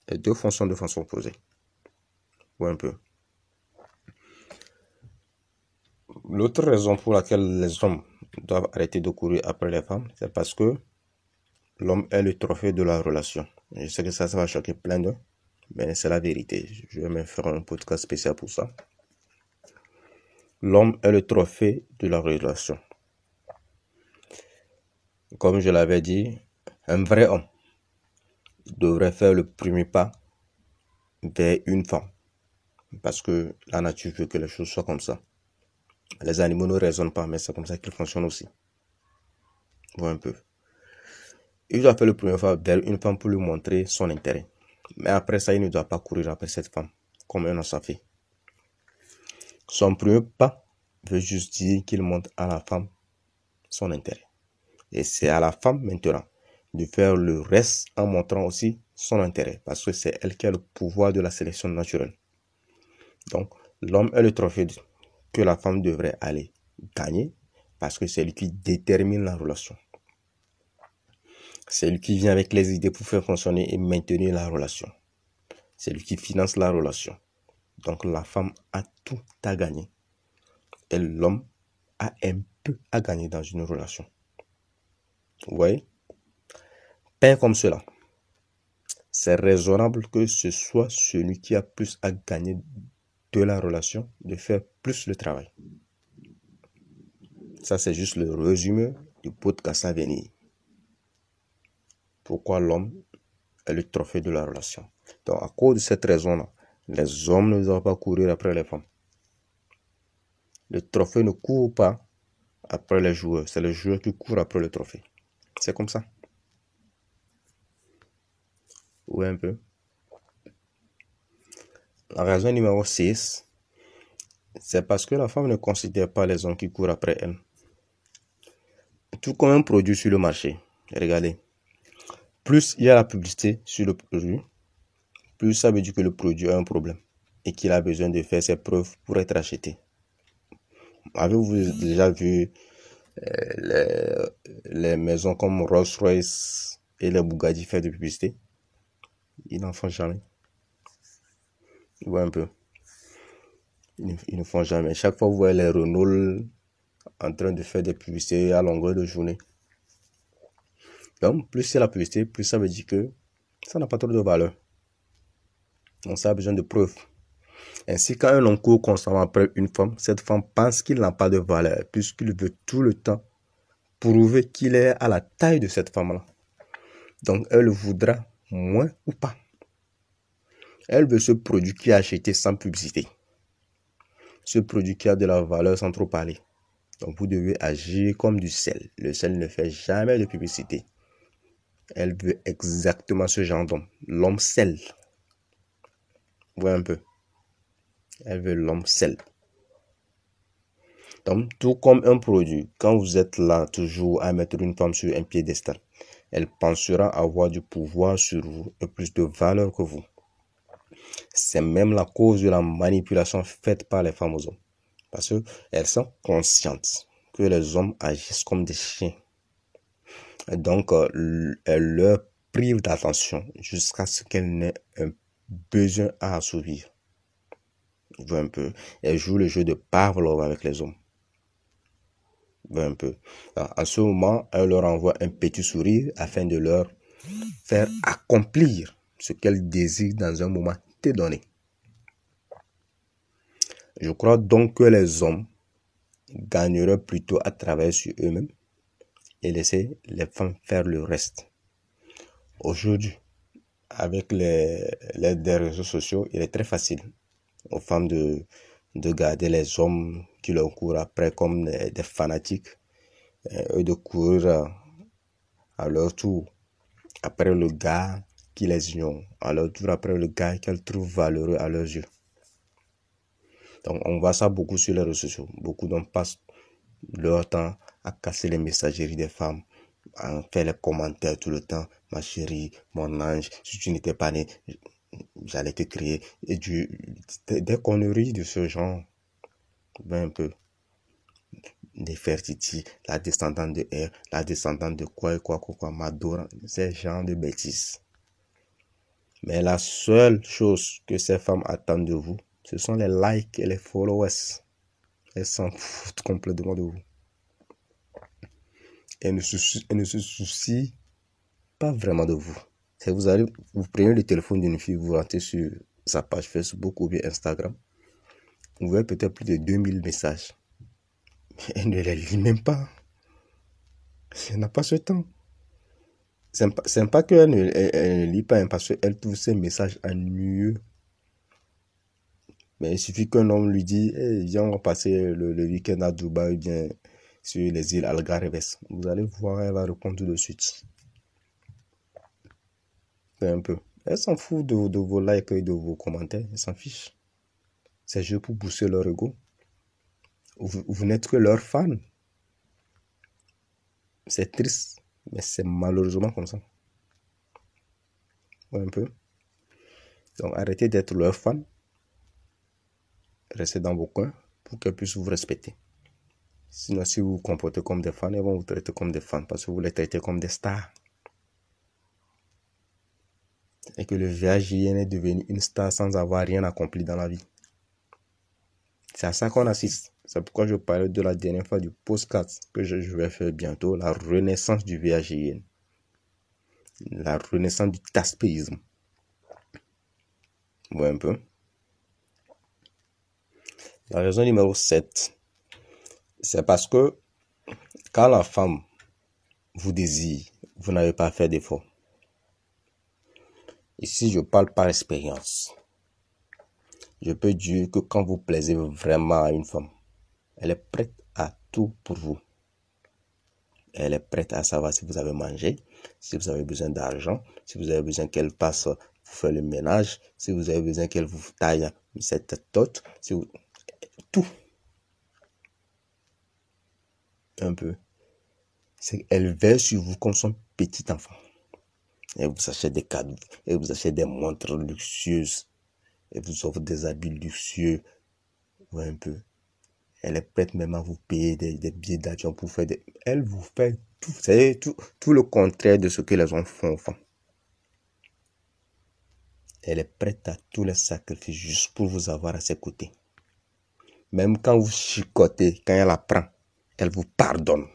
Les deux fonctionnent de façon opposée. Ouais, un peu. L'autre raison pour laquelle les hommes doivent arrêter de courir après les femmes, c'est parce que l'homme est le trophée de la relation. Je sais que ça va choquer plein d'eux, mais c'est la vérité. Je vais même faire un podcast spécial pour ça. L'homme est le trophée de la relation. Comme je l'avais dit, un vrai homme devrait faire le premier pas vers une femme. Parce que la nature veut que les choses soient comme ça. Les animaux ne raisonnent pas, mais c'est comme ça qu'ils fonctionnent aussi. Voilà un peu. Il doit faire le premier pas vers une femme pour lui montrer son intérêt. Mais après ça, il ne doit pas courir après cette femme, comme un sa fille. Son premier pas veut juste dire qu'il montre à la femme son intérêt. Et c'est à la femme maintenant de faire le reste en montrant aussi son intérêt. Parce que c'est elle qui a le pouvoir de la sélection naturelle. Donc, l'homme est le trophée que la femme devrait aller gagner parce que c'est lui qui détermine la relation. C'est lui qui vient avec les idées pour faire fonctionner et maintenir la relation. C'est lui qui finance la relation. Donc la femme a tout à gagner. Et l'homme a un peu à gagner dans une relation. Vous voyez? Pas comme cela. C'est raisonnable que ce soit celui qui a plus à gagner de la relation, de faire plus le travail. Ça, c'est juste le résumé du podcast à venir. Pourquoi l'homme est le trophée de la relation. Donc, à cause de cette raison-là, les hommes ne doivent pas courir après les femmes. Le trophée ne court pas après les joueurs. C'est les joueurs qui courent après le trophée. C'est comme ça. Oui, un peu. La raison numéro 6, c'est parce que la femme ne considère pas les hommes qui courent après elle. Tout comme un produit sur le marché. Regardez. Plus il y a la publicité sur le produit, plus ça veut dire que le produit a un problème et qu'il a besoin de faire ses preuves pour être acheté. Avez-vous déjà vu les maisons comme Rolls-Royce et les Bugatti faire de publicité? Ils n'en font jamais. Ils voient un peu. Ils ne font jamais. Chaque fois, vous voyez les Renault en train de faire des publicités à longueur de journée. Donc, plus c'est la publicité, plus ça veut dire que ça n'a pas trop de valeur. Donc, ça a besoin de preuves. Ainsi, quand un homme court constamment après une femme, cette femme pense qu'il n'a pas de valeur, puisqu'il veut tout le temps prouver qu'il est à la taille de cette femme-là. Donc, elle voudra moins ou pas. Elle veut ce produit qui est acheté sans publicité. Ce produit qui a de la valeur sans trop parler. Donc, vous devez agir comme du sel. Le sel ne fait jamais de publicité. Elle veut exactement ce genre d'homme. L'homme sel. Vous voyez un peu. Elle veut l'homme sel. Donc, tout comme un produit, quand vous êtes là toujours à mettre une femme sur un piédestal, elle pensera avoir du pouvoir sur vous et plus de valeur que vous. C'est même la cause de la manipulation faite par les femmes aux hommes. Parce qu'elles sont conscientes que les hommes agissent comme des chiens. Et donc, elles leur privent d'attention jusqu'à ce qu'elles n'aient un besoin à assouvir. Vous voyez un peu. Elles jouent le jeu de Pavlov avec les hommes. Vous voyez un peu. Alors, en ce moment, elles leur envoient un petit sourire afin de leur faire accomplir ce qu'elle désire dans un moment donné. Je crois donc que les hommes gagneraient plutôt à travailler sur eux-mêmes et laisser les femmes faire le reste. Aujourd'hui, avec l'aide des réseaux sociaux, il est très facile aux femmes de garder les hommes qui leur courent après comme des fanatiques et de courir à leur tour après le gars qui les ignore, à leur tour après le gars qu'elles trouvent valeureux à leurs yeux. Donc on voit ça beaucoup sur les réseaux sociaux. Beaucoup d'hommes passent leur temps à casser les messageries des femmes, à faire les commentaires tout le temps. Ma chérie, mon ange, si tu n'étais pas né, j'allais te créer. Et des conneries de ce genre. Ben un peu. Nefertiti, la descendante de R, la descendante de quoi, Madonna, ces genres de bêtises. Mais la seule chose que ces femmes attendent de vous, ce sont les likes et les followers. Elles s'en foutent complètement de vous. Elles ne se soucient pas vraiment de vous. Si vous prenez le téléphone d'une fille, vous rentrez sur sa page Facebook ou bien Instagram, vous voyez peut-être plus de 2000 messages. Elle ne les lit même pas. Elle n'a pas ce temps. C'est pas qu'elle ne lit pas, parce qu'elle trouve ces messages ennuyeux. Mais il suffit qu'un homme lui dise hey, viens, on va passer le week-end à Dubaï, bien sur les îles Algarves. Vous allez voir, elle va répondre tout de suite. C'est un peu. Elle s'en fout de vos likes et de vos commentaires. Elle s'en fiche. C'est juste pour booster leur ego. Vous n'êtes que leur fan. C'est triste, mais c'est malheureusement comme ça. Ouais, un peu. Donc arrêtez d'être leur fan. Restez dans vos coins pour qu'elles puissent vous respecter. Sinon, si vous vous comportez comme des fans, elles vont vous traiter comme des fans parce que vous les traitez comme des stars. Et que le VAJN est devenu une star sans avoir rien accompli dans la vie. C'est à ça qu'on assiste. C'est pourquoi je parlais de la dernière fois du podcast que je vais faire bientôt, la renaissance du VAJN. La renaissance du taspéisme. Ouais, un peu. La raison numéro 7, c'est parce que quand la femme vous désire, vous n'avez pas fait d'effort. Ici, je parle par expérience. Je peux dire que quand vous plaisez vraiment à une femme, elle est prête à tout pour vous. Elle est prête à savoir si vous avez mangé, si vous avez besoin d'argent, si vous avez besoin qu'elle passe vous faire le ménage, si vous avez besoin qu'elle vous taille cette tote, si vous... tout. Un peu. Elle veille sur vous comme son petit enfant. Elle vous achète des cadeaux, elle vous achète des montres luxueuses, elle vous offre des habits luxueux. Ouais, un peu. Elle est prête même à vous payer des billets d'avion pour faire des... Elle vous fait tout. C'est tout le contraire de ce que les hommes font aux femmes. Elle est prête à tous les sacrifices juste pour vous avoir à ses côtés. Même quand vous chicotez, quand elle apprend, elle vous pardonne.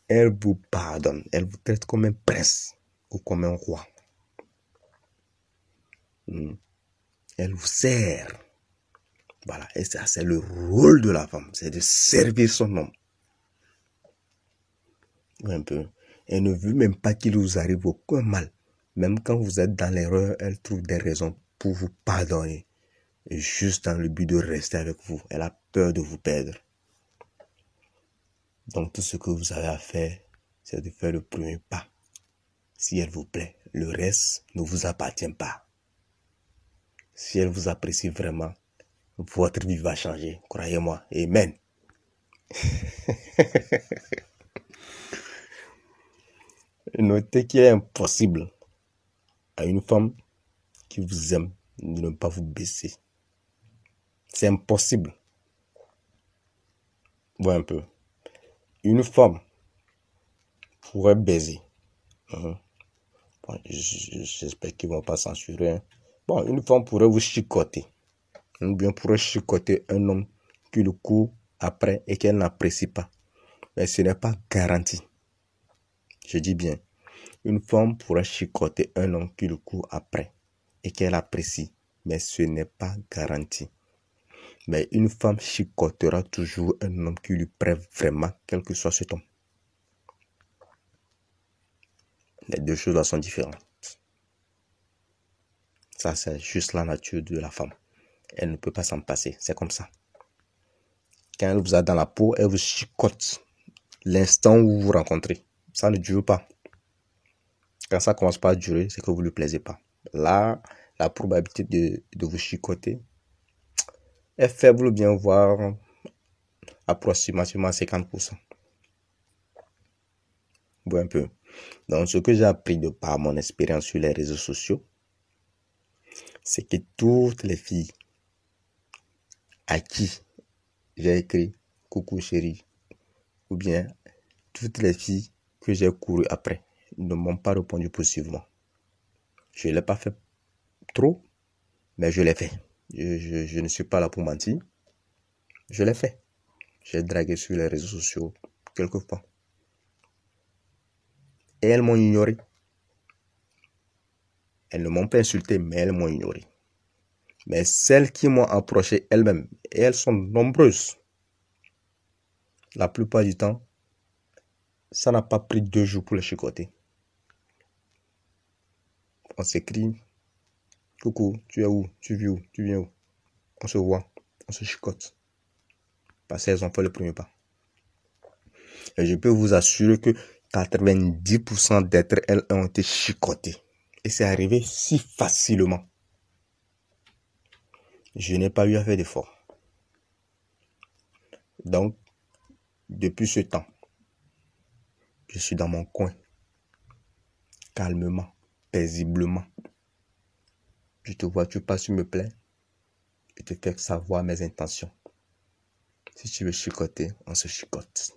Elle vous pardonne. Elle vous traite comme un prince ou comme un roi. Elle vous sert. Voilà, et ça, c'est le rôle de la femme, c'est de servir son homme. Un peu. Elle ne veut même pas qu'il vous arrive aucun mal. Même quand vous êtes dans l'erreur, elle trouve des raisons pour vous pardonner. Et juste dans le but de rester avec vous. Elle a peur de vous perdre. Donc tout ce que vous avez à faire, c'est de faire le premier pas. Si elle vous plaît, le reste ne vous appartient pas. Si elle vous apprécie vraiment, votre vie va changer. Croyez-moi. Amen. Notez qu'il est impossible à une femme qui vous aime de ne pas vous baisser. C'est impossible. Voilà un peu. Une femme pourrait baiser. Bon, j'espère qu'ils ne vont pas censurer. Bon, une femme pourrait vous chicoter. Ou bien pourrait chicoter un homme qui le court après et qu'elle n'apprécie pas. Mais ce n'est pas garanti. Je dis bien, une femme pourra chicoter un homme qui le court après et qu'elle apprécie, mais ce n'est pas garanti. Mais une femme chicotera toujours un homme qui lui plaît vraiment, quel que soit cet homme. Les deux choses là sont différentes. Ça, c'est juste la nature de la femme. Elle ne peut pas s'en passer. C'est comme ça. Quand elle vous a dans la peau, elle vous chicote l'instant où vous vous rencontrez. Ça ne dure pas. Quand ça commence pas à durer, c'est que vous ne lui plaisez pas. Là, la probabilité de vous chicoter est faible, bien voir approximativement 50%. Bon, un peu. Donc, ce que j'ai appris de par mon expérience sur les réseaux sociaux, c'est que toutes les filles à qui j'ai écrit « Coucou chérie » ou bien toutes les filles que j'ai couru après ne m'ont pas répondu positivement. Je ne l'ai pas fait trop, mais je l'ai fait. Je ne suis pas là pour mentir. Je l'ai fait. J'ai dragué sur les réseaux sociaux quelquefois. Et elles m'ont ignoré. Elles ne m'ont pas insulté, mais elles m'ont ignoré. Mais celles qui m'ont approché elles-mêmes, et elles sont nombreuses, la plupart du temps, ça n'a pas pris 2 jours pour les chicoter. On s'écrit, coucou, tu es où? Tu vis où? Tu viens où? On se voit, on se chicote. Parce qu'elles ont fait le premier pas. Et je peux vous assurer que 90% d'entre elles ont été chicotées. Et c'est arrivé si facilement. Je n'ai pas eu à faire d'effort. Donc, depuis ce temps, je suis dans mon coin, calmement, paisiblement. Je te vois, tu passes, tu me plais. Je te fais savoir mes intentions. Si tu veux chicoter, on se chicote.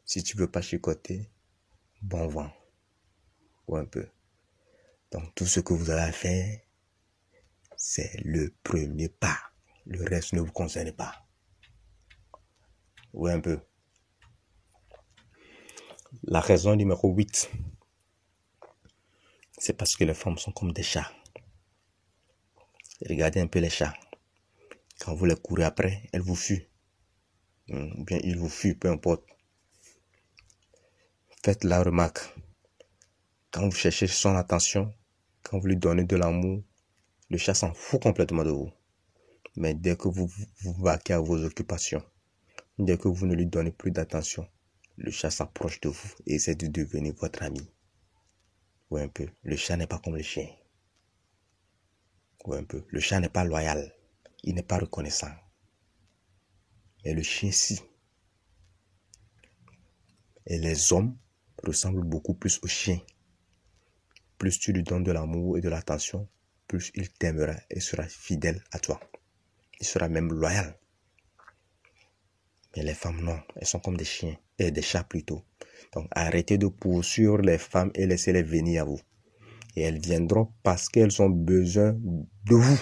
Si tu veux pas chicoter, bon vent. Ou un peu. Donc, tout ce que vous avez à faire, c'est le premier pas. Le reste ne vous concerne pas. Oui, un peu. La raison numéro 8, c'est parce que les femmes sont comme des chats. Regardez un peu les chats. Quand vous les courez après, elles vous fuient. Ou bien ils vous fuient, peu importe. Faites la remarque. Quand vous cherchez son attention, quand vous lui donnez de l'amour, le chat s'en fout complètement de vous. Mais dès que vous vous vaquez à vos occupations, dès que vous ne lui donnez plus d'attention, le chat s'approche de vous et essaie de devenir votre ami. Ou un peu. Le chat n'est pas comme le chien. Ou un peu. Le chat n'est pas loyal. Il n'est pas reconnaissant. Mais le chien, si. Et les hommes ressemblent beaucoup plus au chien. Plus tu lui donnes de l'amour et de l'attention, plus il t'aimera et sera fidèle à toi. Il sera même loyal. Mais les femmes, non. Elles sont comme des chiens. Et des chats plutôt. Donc arrêtez de poursuivre les femmes et laissez-les venir à vous. Et elles viendront parce qu'elles ont besoin de vous.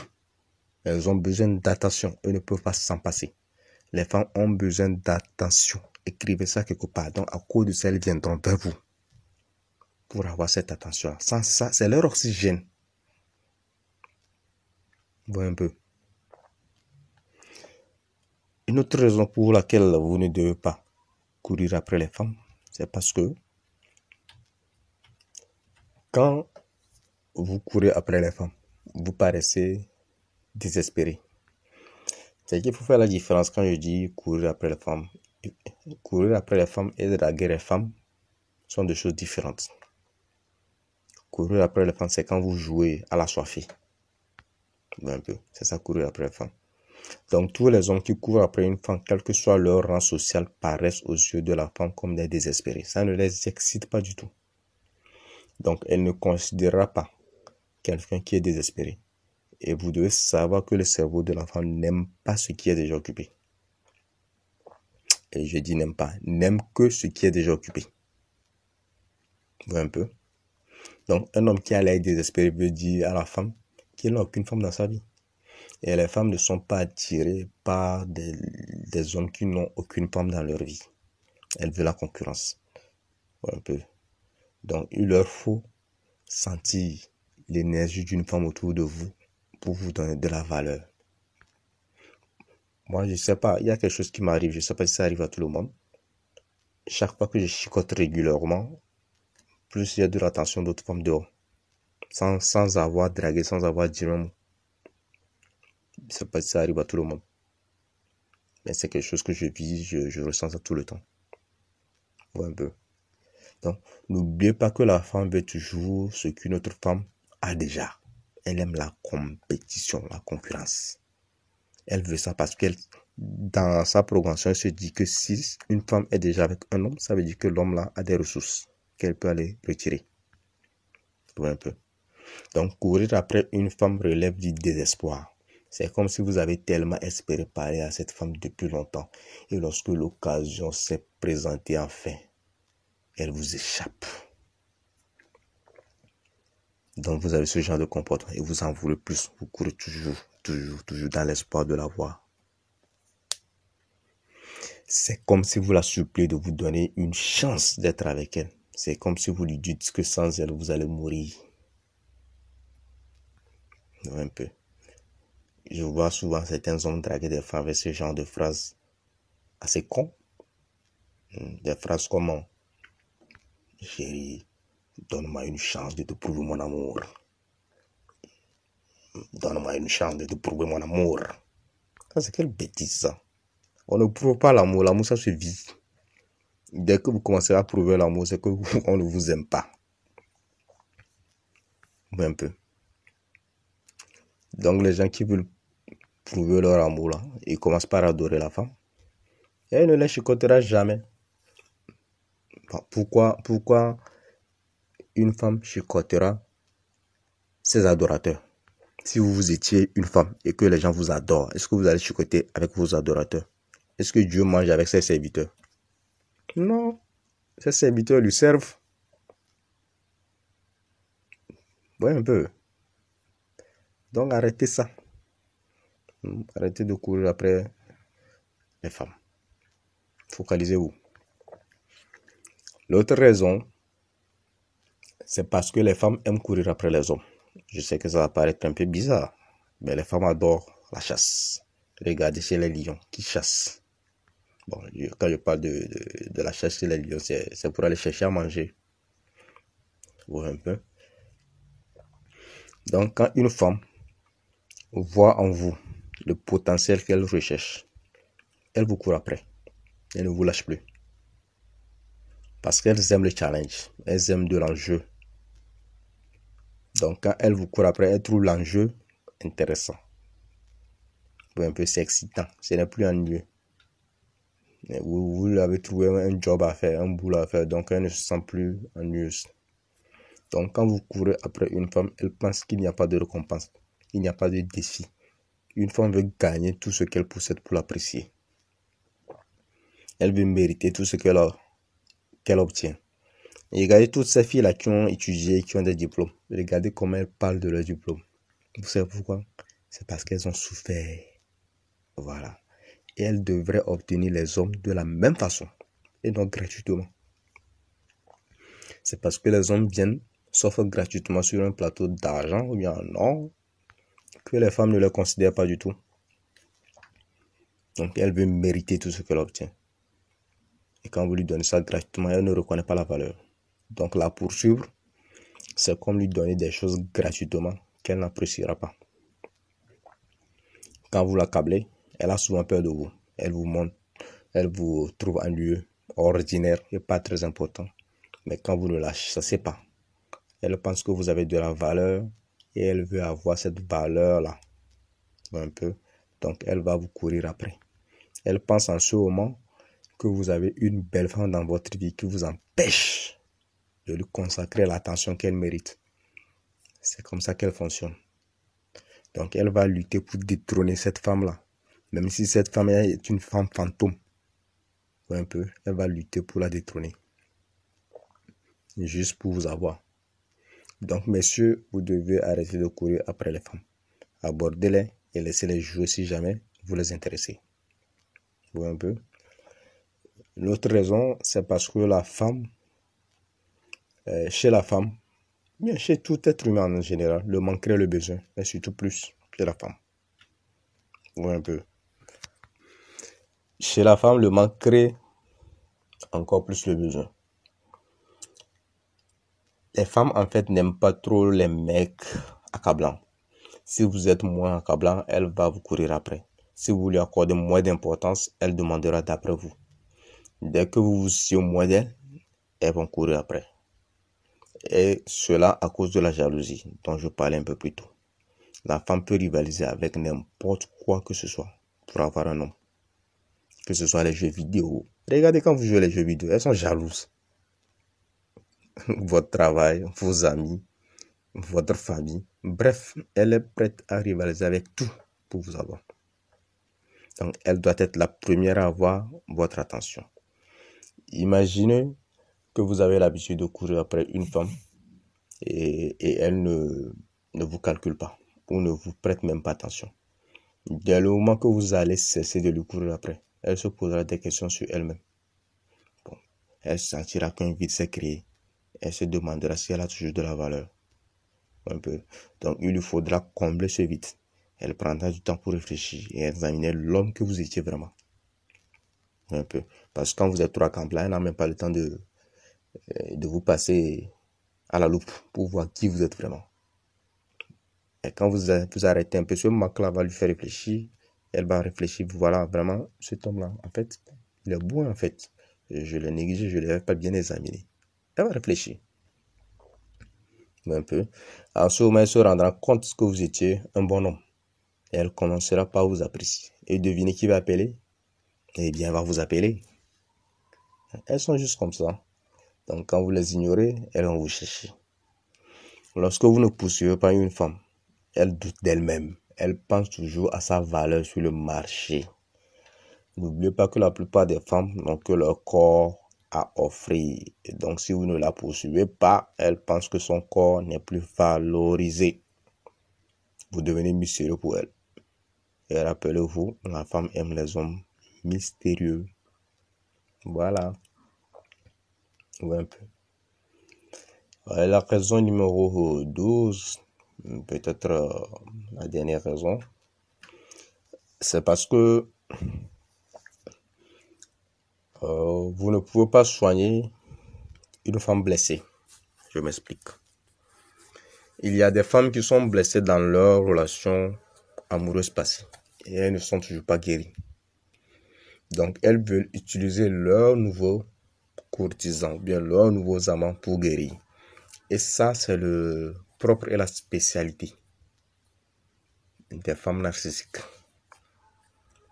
Elles ont besoin d'attention. Elles ne peuvent pas s'en passer. Les femmes ont besoin d'attention. Écrivez ça quelque part. Donc à cause de ça, elles viendront vers vous. Pour avoir cette attention. Sans ça, c'est leur oxygène. Voyez un peu. Une autre raison pour laquelle vous ne devez pas courir après les femmes, c'est parce que quand vous courez après les femmes, vous paraissez désespéré. C'est qu'il faut faire la différence quand je dis courir après les femmes. Courir après les femmes et draguer les femmes sont deux choses différentes. Courir après les femmes, c'est quand vous jouez à la soifée. Un peu. C'est ça, courir après les femmes. Donc, tous les hommes qui courent après une femme, quel que soit leur rang social, paraissent aux yeux de la femme comme des désespérés. Ça ne les excite pas du tout. Donc, elle ne considérera pas quelqu'un qui est désespéré. Et vous devez savoir que le cerveau de la femme n'aime pas ce qui est déjà occupé. Et je dis n'aime pas, n'aime que ce qui est déjà occupé. Vous voyez un peu? Donc, un homme qui a l'air désespéré veut dire à la femme qu'il n'a aucune femme dans sa vie. Et les femmes ne sont pas attirées par des hommes qui n'ont aucune femme dans leur vie. Elle veut la concurrence. Un peu. Donc, il leur faut sentir l'énergie d'une femme autour de vous pour vous donner de la valeur. Moi, je sais pas, il y a quelque chose qui m'arrive, je sais pas si ça arrive à tout le monde. Chaque fois que je chicote régulièrement, plus il y a de l'attention d'autres femmes dehors. Sans avoir dragué, sans avoir dit un mot. Je sais pas si ça arrive à tout le monde. Mais c'est quelque chose que je vis, je ressens ça tout le temps. Ouais, un peu. Donc, n'oubliez pas que la femme veut toujours ce qu'une autre femme a déjà. Elle aime la compétition, la concurrence. Elle veut ça parce qu'elle, dans sa programmation, elle se dit que si une femme est déjà avec un homme, ça veut dire que l'homme là a des ressources qu'elle peut aller retirer. Ouais, un peu. Donc, courir après une femme relève du désespoir. C'est comme si vous avez tellement espéré parler à cette femme depuis longtemps. Et lorsque l'occasion s'est présentée enfin, elle vous échappe. Donc, vous avez ce genre de comportement et vous en voulez plus. Vous courez toujours dans l'espoir de la voir. C'est comme si vous la suppliez de vous donner une chance d'être avec elle. C'est comme si vous lui dites que sans elle, vous allez mourir. Un peu. Je vois souvent certains hommes draguer des femmes avec ce genre de phrases assez cons. Des phrases comme « Chérie, donne-moi une chance de te prouver mon amour. Donne-moi une chance de te prouver mon amour. » Ça, c'est quelle bêtise ça. On ne prouve pas l'amour. L'amour, ça se vit. Dès que vous commencez à prouver l'amour, c'est que on ne vous aime pas. Un peu. Donc, les gens qui veulent prouver leur amour, là, ils commencent par adorer la femme. Et elle ne les chicotera jamais. Pourquoi une femme chicotera ses adorateurs? Si vous étiez une femme et que les gens vous adorent, est-ce que vous allez chicoter avec vos adorateurs? Est-ce que Dieu mange avec ses serviteurs? Non. Ses serviteurs lui servent. Ouais, un peu. Donc arrêtez ça. Arrêtez de courir après les femmes. Focalisez-vous. L'autre raison, c'est parce que les femmes aiment courir après les hommes. Je sais que ça va paraître un peu bizarre, mais les femmes adorent la chasse. Regardez chez les lions qui chassent. Bon, quand je parle de la chasse chez les lions, c'est pour aller chercher à manger. Ouais, un peu. Donc, quand une femme voit en vous le potentiel qu'elle recherche, elle vous court après. Elle ne vous lâche plus. Parce qu'elles aiment le challenge. Elles aiment de l'enjeu. Donc, quand elles vous courent après, elles trouvent l'enjeu intéressant. Un peu, c'est excitant. Ce n'est plus ennuyeux. Vous lui avez trouvé un job à faire, un boulot à faire. Donc, elle ne se sent plus ennuyeuse. Donc, quand vous courez après une femme, elle pense qu'il n'y a pas de récompense. Il n'y a pas de défi. Une femme veut gagner tout ce qu'elle possède pour l'apprécier. Elle veut mériter tout ce qu'elle obtient. Et regardez toutes ces filles-là qui ont étudié, qui ont des diplômes. Regardez comment elles parlent de leurs diplômes. Vous savez pourquoi? C'est parce qu'elles ont souffert. Voilà. Et elles devraient obtenir les hommes de la même façon. Et donc gratuitement. C'est parce que les hommes viennent, s'offrent gratuitement sur un plateau d'argent ou bien non, que les femmes ne les considèrent pas du tout. Donc elle veut mériter tout ce qu'elle obtient. Et quand vous lui donnez ça gratuitement, elle ne reconnaît pas la valeur. Donc la poursuivre, c'est comme lui donner des choses gratuitement qu'elle n'appréciera pas. Quand vous l'accablez, elle a souvent peur de vous. Elle vous montre, elle vous trouve un lieu ordinaire et pas très important. Mais quand vous ne la chassez pas, elle pense que vous avez de la valeur et elle veut avoir cette valeur-là. Un peu. Donc elle va vous courir après. Elle pense en ce moment que vous avez une belle femme dans votre vie qui vous empêche de lui consacrer l'attention qu'elle mérite. C'est comme ça qu'elle fonctionne. Donc elle va lutter pour détrôner cette femme-là. Même si cette femme est une femme fantôme. Un peu, elle va lutter pour la détrôner. Juste pour vous avoir. Donc messieurs, vous devez arrêter de courir après les femmes. Abordez-les et laissez-les jouer si jamais vous les intéressez. Vous voyez un peu. Une autre raison, c'est parce que la femme, chez la femme, bien chez tout être humain en général, le manque crée le besoin, mais surtout plus chez la femme. Ouais, un peu. Chez la femme, le manque crée encore plus le besoin. Les femmes, en fait, n'aiment pas trop les mecs accablants. Si vous êtes moins accablant, elle va vous courir après. Si vous lui accordez moins d'importance, elle demandera d'après vous. Dès que vous vous souciez moins d'elle, elles vont courir après. Et cela à cause de la jalousie dont je parlais un peu plus tôt. La femme peut rivaliser avec n'importe quoi que ce soit pour avoir un homme. Que ce soit les jeux vidéo. Regardez quand vous jouez les jeux vidéo, elles sont jalouses. Votre travail, vos amis, votre famille. Bref, elle est prête à rivaliser avec tout pour vous avoir. Donc, elle doit être la première à avoir votre attention. Imaginez que vous avez l'habitude de courir après une femme et elle ne vous calcule pas ou ne vous prête même pas attention. Dès le moment que vous allez cesser de lui courir après, elle se posera des questions sur elle-même. Bon, elle sentira qu'un vide s'est créé. Elle se demandera si elle a toujours de la valeur. Un peu. Donc, il lui faudra combler ce vide. Elle prendra du temps pour réfléchir et examiner l'homme que vous étiez vraiment. Un peu. Parce que quand vous êtes trop accamblant, elle n'a même pas le temps de vous passer à la loupe pour voir qui vous êtes vraiment. Et quand vous arrêtez un peu, ce mec-là va lui faire réfléchir. Elle va réfléchir, voilà, vraiment, cet homme-là, en fait, il est bon, en fait. Je l'ai négligé, je ne l'avais pas bien examiné. Elle va réfléchir. Un peu. En ce moment, elle se rendra compte que vous étiez un bon homme. Et elle commencera par vous apprécier. Et devinez qui va appeler? Eh bien, elle va vous appeler. Elles sont juste comme ça. Donc, quand vous les ignorez, elles vont vous chercher. Lorsque vous ne poursuivez pas une femme, elle doute d'elle-même. Elle pense toujours à sa valeur sur le marché. N'oubliez pas que la plupart des femmes n'ont que leur corps à offrir. Et donc, si vous ne la poursuivez pas, elle pense que son corps n'est plus valorisé. Vous devenez mystérieux pour elle. Et rappelez-vous, la femme aime les hommes mystérieux. Voilà. Ouais, un peu. La raison numéro 12, peut-être la dernière raison, c'est parce que vous ne pouvez pas soigner une femme blessée. Je m'explique. Il y a des femmes qui sont blessées dans leur relation amoureuse passée et elles ne sont toujours pas guéries. Donc, elles veulent utiliser leur nouveau courtisan, bien leurs nouveaux amants pour guérir. Et ça, c'est le propre et la spécialité des femmes narcissiques.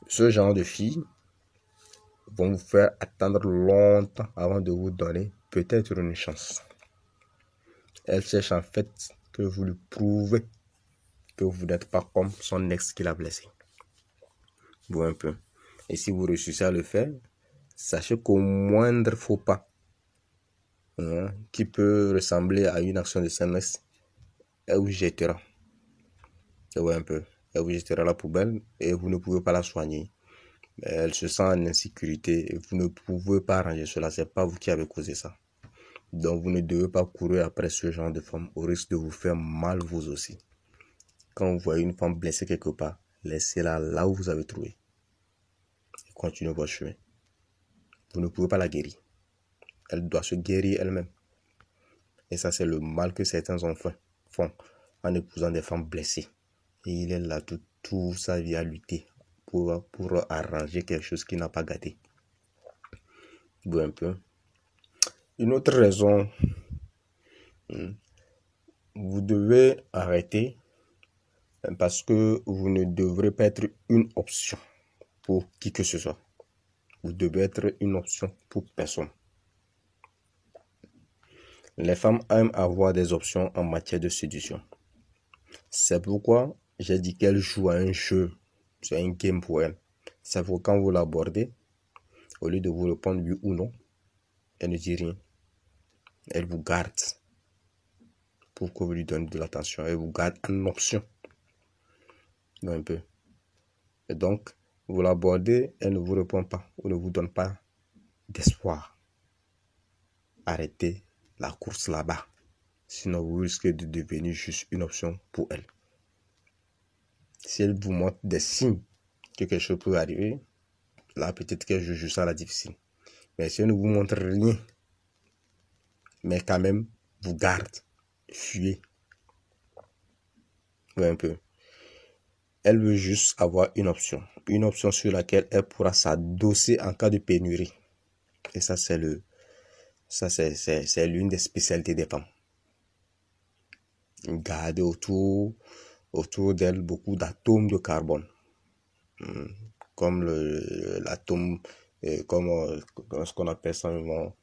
Ce genre de filles vont vous faire attendre longtemps avant de vous donner peut-être une chance. Elles cherchent en fait que vous lui prouvez que vous n'êtes pas comme son ex qui l'a blessé. Vous un peu. Et si vous réussissez à le faire, sachez qu'au moindre faux pas qui peut ressembler à une action de son ex, elle vous jettera. Ouais, un peu. Elle vous jettera à la poubelle et vous ne pouvez pas la soigner. Elle se sent en insécurité et vous ne pouvez pas arranger cela. C'est pas vous qui avez causé ça. Donc, vous ne devez pas courir après ce genre de femme au risque de vous faire mal vous aussi. Quand vous voyez une femme blessée quelque part, laissez-la là où vous avez trouvé. Et continuez votre chemin. Vous ne pouvez pas la guérir. Elle doit se guérir elle-même. Et ça, c'est le mal que certains enfants font en épousant des femmes blessées. Et il est là toute sa vie à lutter pour arranger quelque chose qui n'a pas gâté. Un peu. Une autre raison, vous devez arrêter parce que vous ne devrez pas être une option pour qui que ce soit. Vous devez être une option pour personne. Les femmes aiment avoir des options en matière de séduction. C'est pourquoi j'ai dit qu'elles jouent à un jeu. C'est un game pour elles. C'est pour quand vous l'abordez, au lieu de vous répondre oui ou non, elle ne dit rien. Elle vous garde pour que vous lui donnez de l'attention. Elle vous garde en option. Un peu. Et donc, vous l'abordez, elle ne vous répond pas ou ne vous donne pas d'espoir. Arrêtez la course là-bas. Sinon, vous risquez de devenir juste une option pour elle. Si elle vous montre des signes que quelque chose peut arriver, là, peut-être qu'elle joue juste à la difficile. Mais si elle ne vous montre rien, mais quand même, vous garde, fuyez. Un peu. Elle veut juste avoir une option sur laquelle elle pourra s'adosser en cas de pénurie. Et ça, c'est l'une des spécialités des femmes. Garder autour d'elle beaucoup d'atomes de carbone. Comme l'atome, comme ce qu'on appelle ça,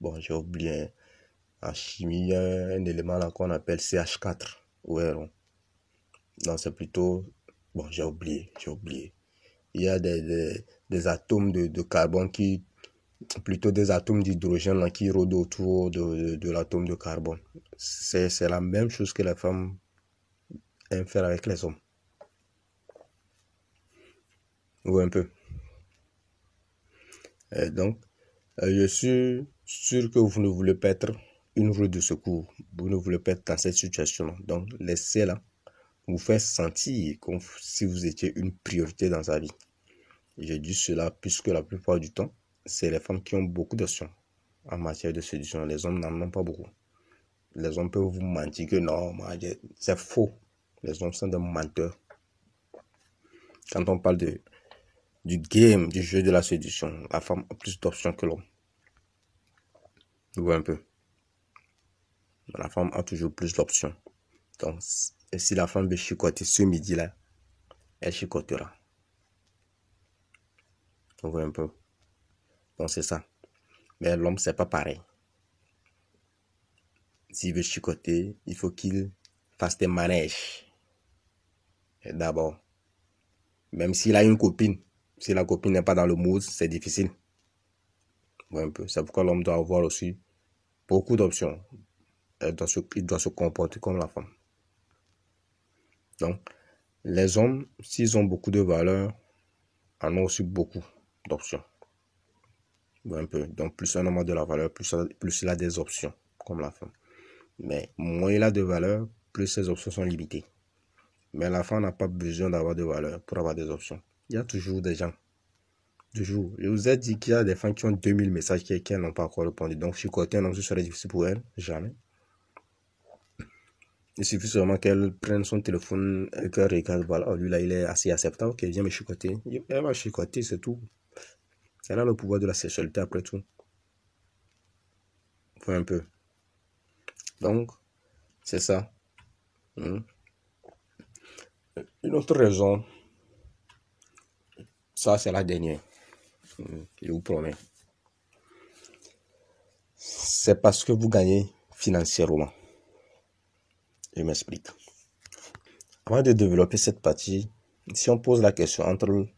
bon, j'ai oublié, en chimie, un élément là qu'on appelle CH4. Ouais, non, c'est plutôt, bon, j'ai oublié. Il y a des atomes de carbone plutôt des atomes d'hydrogène là, qui rôdent autour de l'atome de carbone. C'est la même chose que les femmes aiment faire avec les hommes. Ou un peu. Et donc, je suis sûr que vous ne voulez pas être une roue de secours. Vous ne voulez pas être dans cette situation-là. Donc, laissez-la vous faire sentir comme si vous étiez une priorité dans sa vie. Je dis cela puisque la plupart du temps, c'est les femmes qui ont beaucoup d'options en matière de séduction. Les hommes n'en ont pas beaucoup. Les hommes peuvent vous mentir que non, c'est faux. Les hommes sont des menteurs. Quand on parle du game, du jeu de la séduction, la femme a plus d'options que l'homme. Vous voyez un peu. La femme a toujours plus d'options. Donc, si la femme veut chicoter ce midi-là, elle chicotera. Vous voyez un peu. Donc, c'est ça. Mais l'homme, c'est pas pareil. S'il veut chicoter, il faut qu'il fasse des manèges. Et d'abord, même s'il a une copine, si la copine n'est pas dans le mood, c'est difficile. Ouais, un peu. C'est pourquoi l'homme doit avoir aussi beaucoup d'options. Il doit se comporter comme la femme. Donc, les hommes, s'ils ont beaucoup de valeur, en ont aussi beaucoup d'options. Ouais, un peu. Donc, plus un homme a de la valeur, plus il a des options, comme la femme. Mais moins il a de valeur, plus ses options sont limitées. Mais la femme n'a pas besoin d'avoir de valeur pour avoir des options. Il y a toujours des gens. Toujours. Je vous ai dit qu'il y a des femmes qui ont 2000 messages qui n'ont pas encore répondu. Donc, chicoter un homme, ce serait difficile pour elle. Jamais. Il suffit seulement qu'elle prenne son téléphone et qu'elle regarde. Voilà, lui là, il est assez acceptable. Ok, viens me chicoter. Elle va chicoter, c'est tout. Elle a le pouvoir de la sexualité après tout. Faut un peu. Donc, c'est ça. Une autre raison, ça c'est la dernière. Je vous promets. C'est parce que vous gagnez financièrement. Je m'explique. Avant de développer cette partie, si on pose la question entre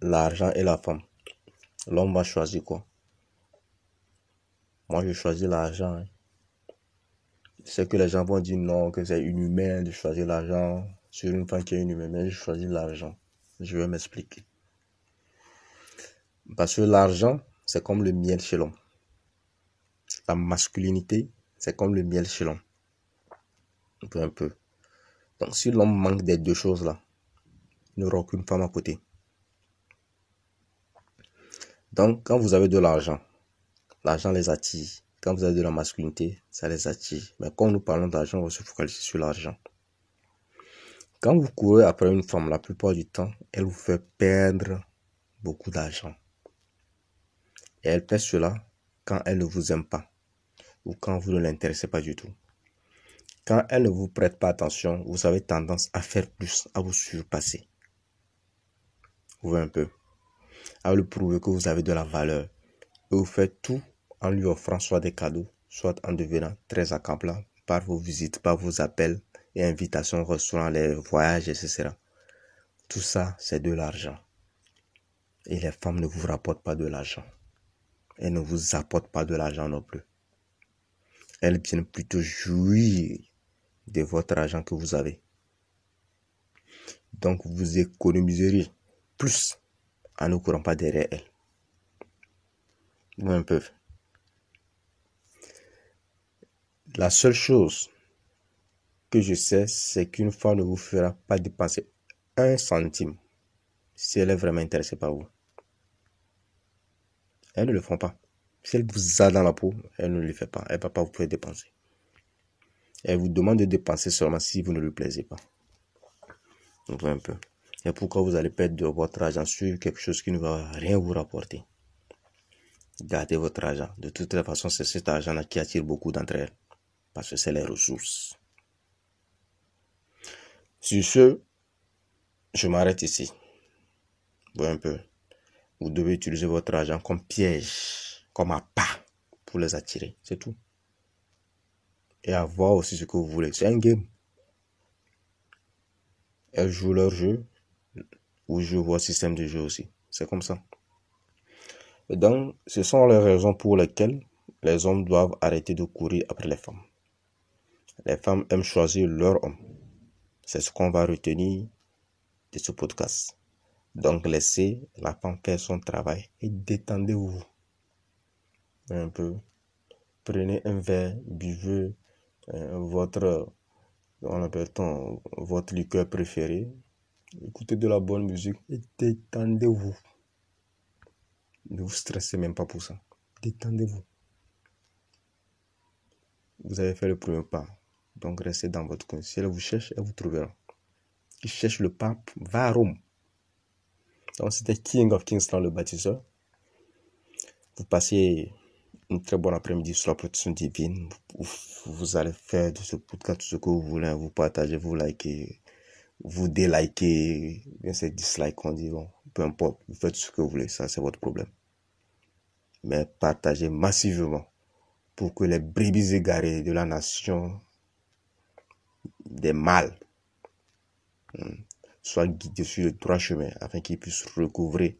l'argent et la femme, l'homme va choisir quoi? Moi, je choisis l'argent. C'est que les gens vont dire non, que c'est inhumain de choisir l'argent sur une femme qui est inhumaine. Mais je choisis l'argent. Je vais m'expliquer. Parce que l'argent, c'est comme le miel chez l'homme. La masculinité, c'est comme le miel chez l'homme. Un peu. Donc, si l'homme manque des deux choses-là, il n'aura aucune femme à côté. Donc, quand vous avez de l'argent, l'argent les attire. Quand vous avez de la masculinité, ça les attire. Mais quand nous parlons d'argent, on va se focaliser sur l'argent. Quand vous courez après une femme, la plupart du temps, elle vous fait perdre beaucoup d'argent. Et elle fait cela quand elle ne vous aime pas ou quand vous ne l'intéressez pas du tout. Quand elle ne vous prête pas attention, vous avez tendance à faire plus, à vous surpasser. Vous voyez un peu. À lui prouver que vous avez de la valeur. Et vous faites tout en lui offrant soit des cadeaux, soit en devenant très accamplant par vos visites, par vos appels et invitations au restaurant, les voyages, etc. Tout ça, c'est de l'argent. Et les femmes ne vous rapportent pas de l'argent. Elles ne vous apportent pas de l'argent non plus. Elles viennent plutôt jouir de votre argent que vous avez. Donc, vous économiserez plus en ne courant pas derrière elles. Un peu. La seule chose que je sais, c'est qu'une femme ne vous fera pas dépenser 1 centime si elle est vraiment intéressée par vous. Elles ne le font pas. Si elle vous a dans la peau, elle ne le fait pas. Elle ne va pas vous faire dépenser. Elle vous demande de dépenser seulement si vous ne lui plaisez pas. Donc un peu. Et pourquoi vous allez perdre de votre argent sur quelque chose qui ne va rien vous rapporter? Gardez votre argent. De toute façon, c'est cet argent-là qui attire beaucoup d'entre elles. Parce que c'est les ressources. Sur ce, je m'arrête ici. Voyez un peu. Vous devez utiliser votre argent comme piège, comme appât pour les attirer. C'est tout. Et avoir aussi ce que vous voulez. C'est un game. Elles jouent leur jeu. Ou jouent votre système de jeu aussi. C'est comme ça. Et donc, ce sont les raisons pour lesquelles les hommes doivent arrêter de courir après les femmes. Les femmes aiment choisir leur homme. C'est ce qu'on va retenir de ce podcast. Donc, laissez la femme faire son travail et détendez-vous. Un peu. Prenez un verre, buvez votre liqueur préférée. Écoutez de la bonne musique et détendez-vous. Ne vous stressez même pas pour ça. Détendez-vous. Vous avez fait le premier pas. Donc, restez dans votre coin. Si elle vous cherche, elle vous trouvera. Qui cherche le pape, va à Rome. Donc, c'était King of Kingston, le bâtisseur. Vous passez une très bonne après-midi sur la protection divine. Vous allez faire de ce podcast tout ce que vous voulez. Vous partagez, vous likez, vous délikez, bien c'est dislike on dit. Bon, peu importe, vous faites ce que vous voulez. Ça, c'est votre problème. Mais partagez massivement pour que les brebis égarées de la nation des mâles soient guidés sur le droit chemin afin qu'ils puissent recouvrer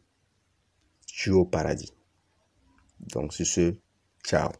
Dieu au paradis. Donc, sur ce, ciao.